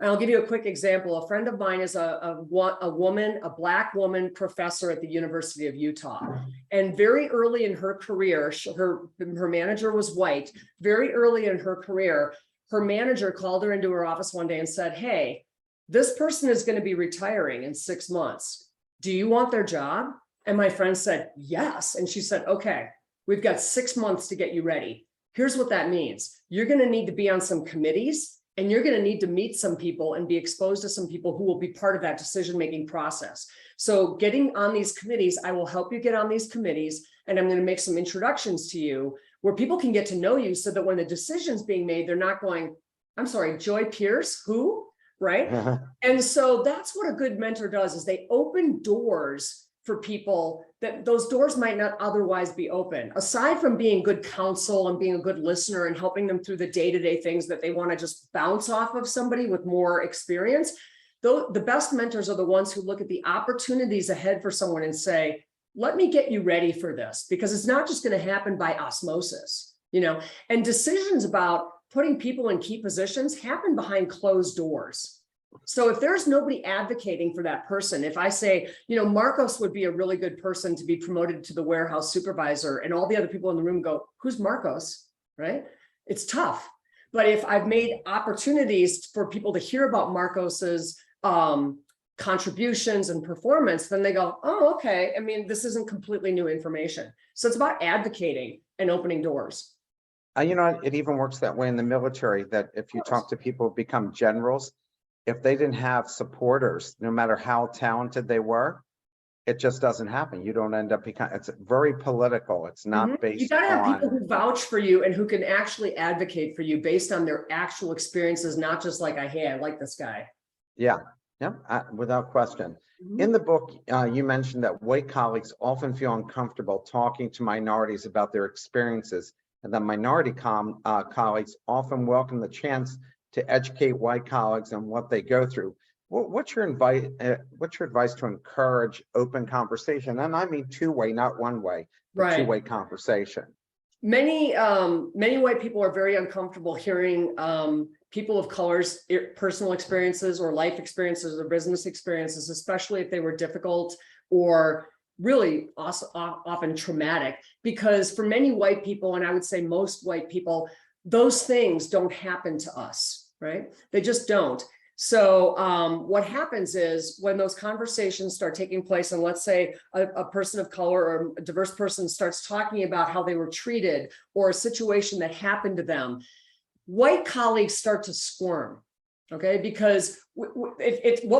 And I'll give you a quick example. A friend of mine is a Black woman professor at the University of Utah. And very early in her career, her manager was white. Very early in her career, her manager called her into her office one day and said, "Hey, this person is going to be retiring in 6 months. Do you want their job?" And my friend said, "Yes." And she said, "Okay, we've got 6 months to get you ready. Here's what that means. You're going to need to be on some committees, and you're going to need to meet some people and be exposed to some people who will be part of that decision-making process. So getting on these committees, I will help you get on these committees, and I'm going to make some introductions to you where people can get to know you, so that when the decision's being made, they're not going, 'I'm sorry, Joy Pierce, who?' Right?" And so that's what a good mentor does, is they open doors for people that those doors might not otherwise be open. Aside from being good counsel and being a good listener and helping them through the day-to-day things that they want to just bounce off of somebody with more experience, though the best mentors are the ones who look at the opportunities ahead for someone and say, "Let me get you ready for this," because it's not just going to happen by osmosis, you know. And decisions about putting people in key positions happen behind closed doors. So if there's nobody advocating for that person, if I say, you know, Marcos would be a really good person to be promoted to the warehouse supervisor, and all the other people in the room go, "Who's Marcos?" Right? It's tough. But if I've made opportunities for people to hear about Marcos's contributions and performance, then they go, "Oh, okay. I mean, this isn't completely new information." So it's about advocating and opening doors. You know, it even works that way in the military, that if you talk to people who become generals, if they didn't have supporters, no matter how talented they were, it just doesn't happen. You don't end up becoming, it's very political. It's not based on. You gotta have people who vouch for you and who can actually advocate for you based on their actual experiences, not just like, "Hey, I like this guy." Yeah, without question. In the book, you mentioned that white colleagues often feel uncomfortable talking to minorities about their experiences, and that minority colleagues often welcome the chance to educate white colleagues on what they go through. What's your advice to encourage open conversation? And I mean two-way, not one-way, but Right. two-way conversation. Many white people are very uncomfortable hearing people of color's personal experiences or life experiences or business experiences, especially if they were difficult or really also often traumatic. Because for many white people, and I would say most white people, those things don't happen to us, right? They just don't. So what happens is when those conversations start taking place, and let's say a person of color or a diverse person starts talking about how they were treated or a situation that happened to them, white colleagues start to squirm, okay? Because what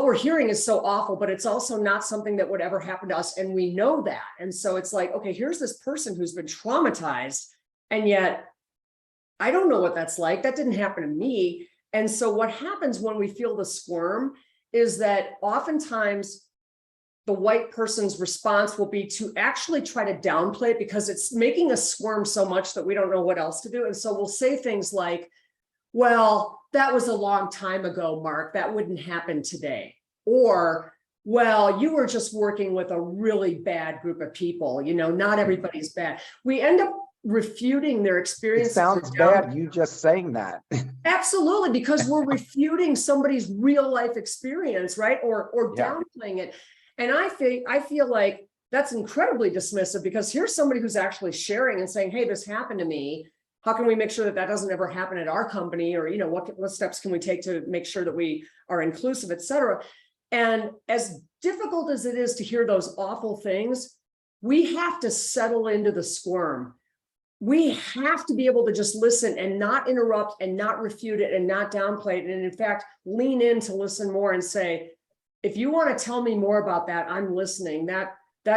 we're hearing is so awful, but it's also not something that would ever happen to us, and we know that. And so it's like, okay, here's this person who's been traumatized, and yet I don't know what that's like. That didn't happen to me. And so what happens when we feel the squirm is that oftentimes the white person's response will be to actually try to downplay it because it's making us squirm so much that we don't know what else to do. And so we'll say things like, well, that was a long time ago, Mark, that wouldn't happen today. Or, well, you were just working with a really bad group of people, not everybody's bad. We end up refuting their experience. It sounds bad, you just saying that. Absolutely, because we're refuting somebody's real life experience, right? Or Yeah. downplaying it. And I feel like that's incredibly dismissive, because here's somebody who's actually sharing and saying, hey, this happened to me. How can we make sure that that doesn't ever happen at our company? Or, what steps can we take to make sure that we are inclusive, et cetera? And as difficult as it is to hear those awful things, we have to settle into the squirm. We have to be able to just listen and not interrupt and not refute it and not downplay it. And in fact, lean in to listen more and say, if you want to tell me more about that, I'm listening. That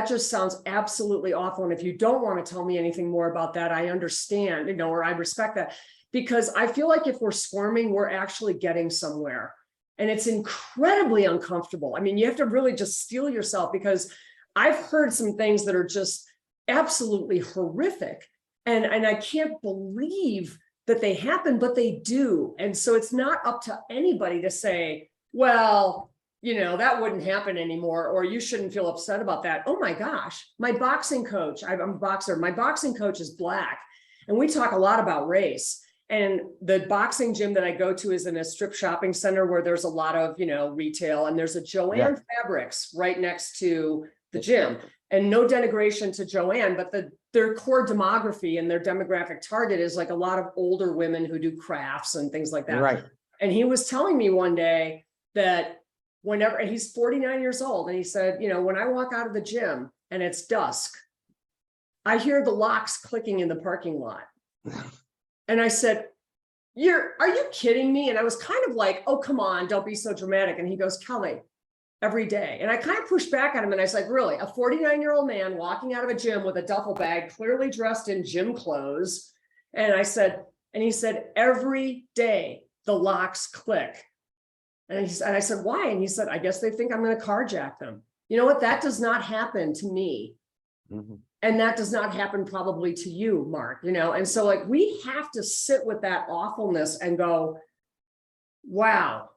just sounds absolutely awful. And if you don't want to tell me anything more about that, I understand, or I respect that. Because I feel like if we're squirming, we're actually getting somewhere. And it's incredibly uncomfortable. I mean, you have to really just steel yourself, because I've heard some things that are just absolutely horrific. And I can't believe that they happen, but they do. And so it's not up to anybody to say, well, that wouldn't happen anymore, or you shouldn't feel upset about that. Oh my gosh, my boxing coach, I'm a boxer, my boxing coach is Black, and we talk a lot about race. And the boxing gym that I go to is in a strip shopping center where there's a lot of, retail, and there's a Joanne Fabrics right next to the gym. And no denigration to Joanne, but their core demography and their demographic target is like a lot of older women who do crafts and things like that. Right. And he was telling me one day that whenever, and he's 49 years old, and he said, when I walk out of the gym and it's dusk, I hear the locks clicking in the parking lot. And I said, are you kidding me? And I was kind of like, oh, come on, don't be so dramatic. And he goes, Kelly, every day. And I kind of pushed back at him, and I was like, really, a 49-year-old man walking out of a gym with a duffel bag, clearly dressed in gym clothes. And he said, every day the locks click. And I said, why? And he said, I guess they think I'm going to carjack them. You know what? That does not happen to me. Mm-hmm. And that does not happen probably to you, Mark, And so like, we have to sit with that awfulness and go, wow,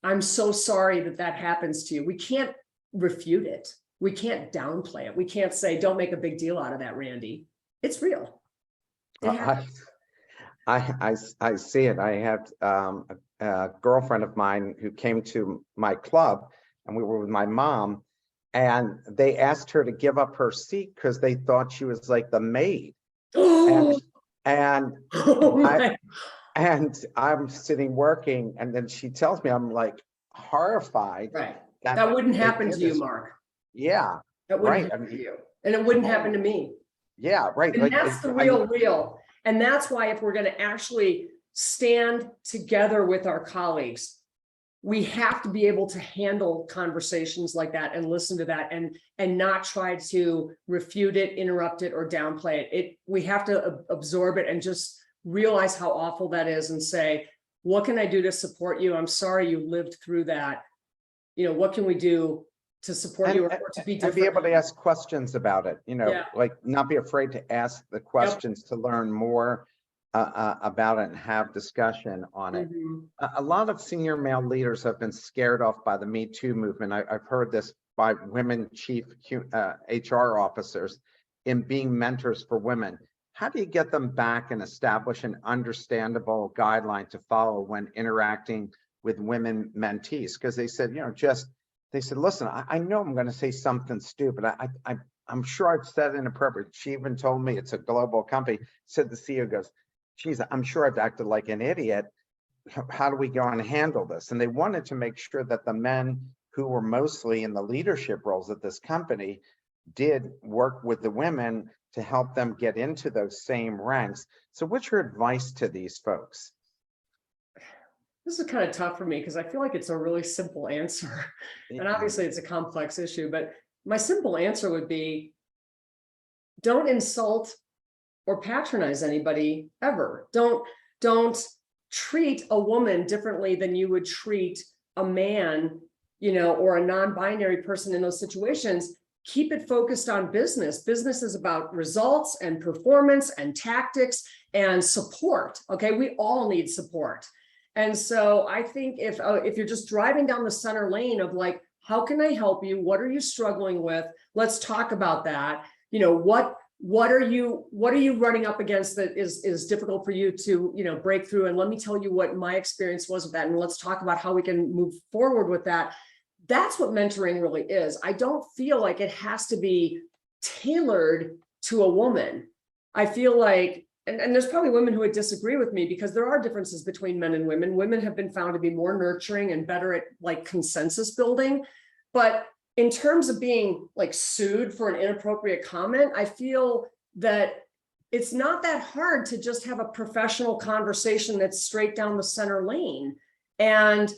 I'm so sorry that happens to you. We can't refute it. We can't downplay it. We can't say, don't make a big deal out of that, Randy. It's real. I see it. I had a girlfriend of mine who came to my club, and we were with my mom, and they asked her to give up her seat because they thought she was like the maid. And I'm sitting working, and then she tells me, I'm like horrified. Right. That wouldn't happen to you, Mark. Yeah. That wouldn't happen to you. And it wouldn't happen to me. Yeah, right. And that's the real. And that's why if we're going to actually stand together with our colleagues, we have to be able to handle conversations like that and listen to that and not try to refute it, interrupt it, or downplay it. We have to absorb it and just realize how awful that is and say, what can I do to support you? I'm sorry you lived through that. What can we do to support you or to be different? And be able to ask questions about it, like not be afraid to ask the questions to learn more. about it and have discussion on it. Mhm. A lot of senior male leaders have been scared off by the Me Too movement. I've heard this by women chief HR officers in being mentors for women. How do you get them back and establish an understandable guideline to follow when interacting with women mentees? Because they said, they said, listen, I know I'm going to say something stupid. I'm sure I've said inappropriate. She even told me it's a global company. Said the CEO goes, geez, I'm sure I've acted like an idiot. How do we go and handle this? And they wanted to make sure that the men who were mostly in the leadership roles at this company did work with the women to help them get into those same ranks. So what's your advice to these folks? This is kind of tough for me because I feel like it's a really simple answer. And obviously it's a complex issue, but my simple answer would be, don't insult or patronize anybody ever. Don't treat a woman differently than you would treat a man, or a non-binary person in those situations. Keep it focused on business. Business is about results and performance and tactics and support. Okay, we all need support. And so I think if you're just driving down the center lane of like, how can I help you? What are you struggling with? Let's talk about that. What are you running up against that is difficult for you to, break through? And let me tell you what my experience was with that. And let's talk about how we can move forward with that. That's what mentoring really is. I don't feel like it has to be tailored to a woman. I feel like, and there's probably women who would disagree with me because there are differences between men and women. Women have been found to be more nurturing and better at like consensus building. But in terms of being like sued for an inappropriate comment, I feel that it's not that hard to just have a professional conversation that's straight down the center lane. And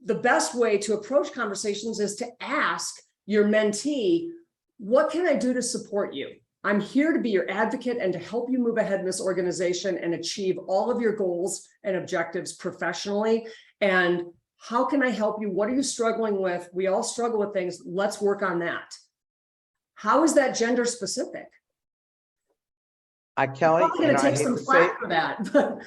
the best way to approach conversations is to ask your mentee, what can I do to support you? I'm here to be your advocate and to help you move ahead in this organization and achieve all of your goals and objectives professionally. And how can I help you? What are you struggling with? We all struggle with things. Let's work on that. How is that gender specific? Kelly, I'm probably going to take some flack for that. But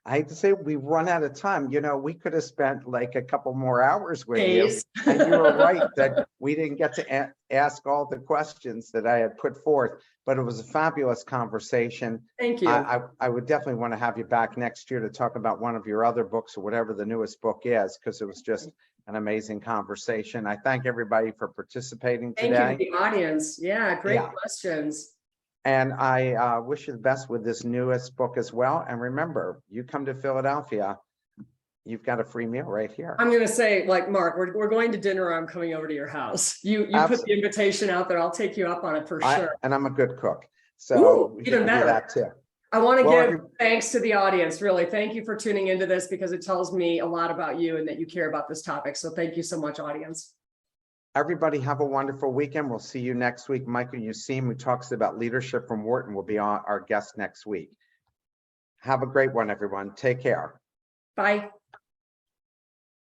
I hate to say we've run out of time. We could have spent like a couple more hours with days. you. And you were right that we didn't get to ask all the questions that I had put forth, but it was a fabulous conversation. Thank you. I would definitely want to have you back next year to talk about one of your other books or whatever the newest book is, because it was just an amazing conversation. I thank everybody for participating today. Thank you to the audience. Yeah, great questions. And I wish you the best with this newest book as well. And remember, you come to Philadelphia, you've got a free meal right here. I'm going to say, like, Mark, we're going to dinner. I'm coming over to your house. You put the invitation out there. I'll take you up on it for sure. And I'm a good cook. So even better. That too. I want to give thanks to the audience. Really, thank you for tuning into this because it tells me a lot about you and that you care about this topic. So thank you so much, audience. Everybody have a wonderful weekend. We'll see you next week. Michael Useem, who talks about leadership from Wharton, will be our guest next week. Have a great one, everyone. Take care. Bye.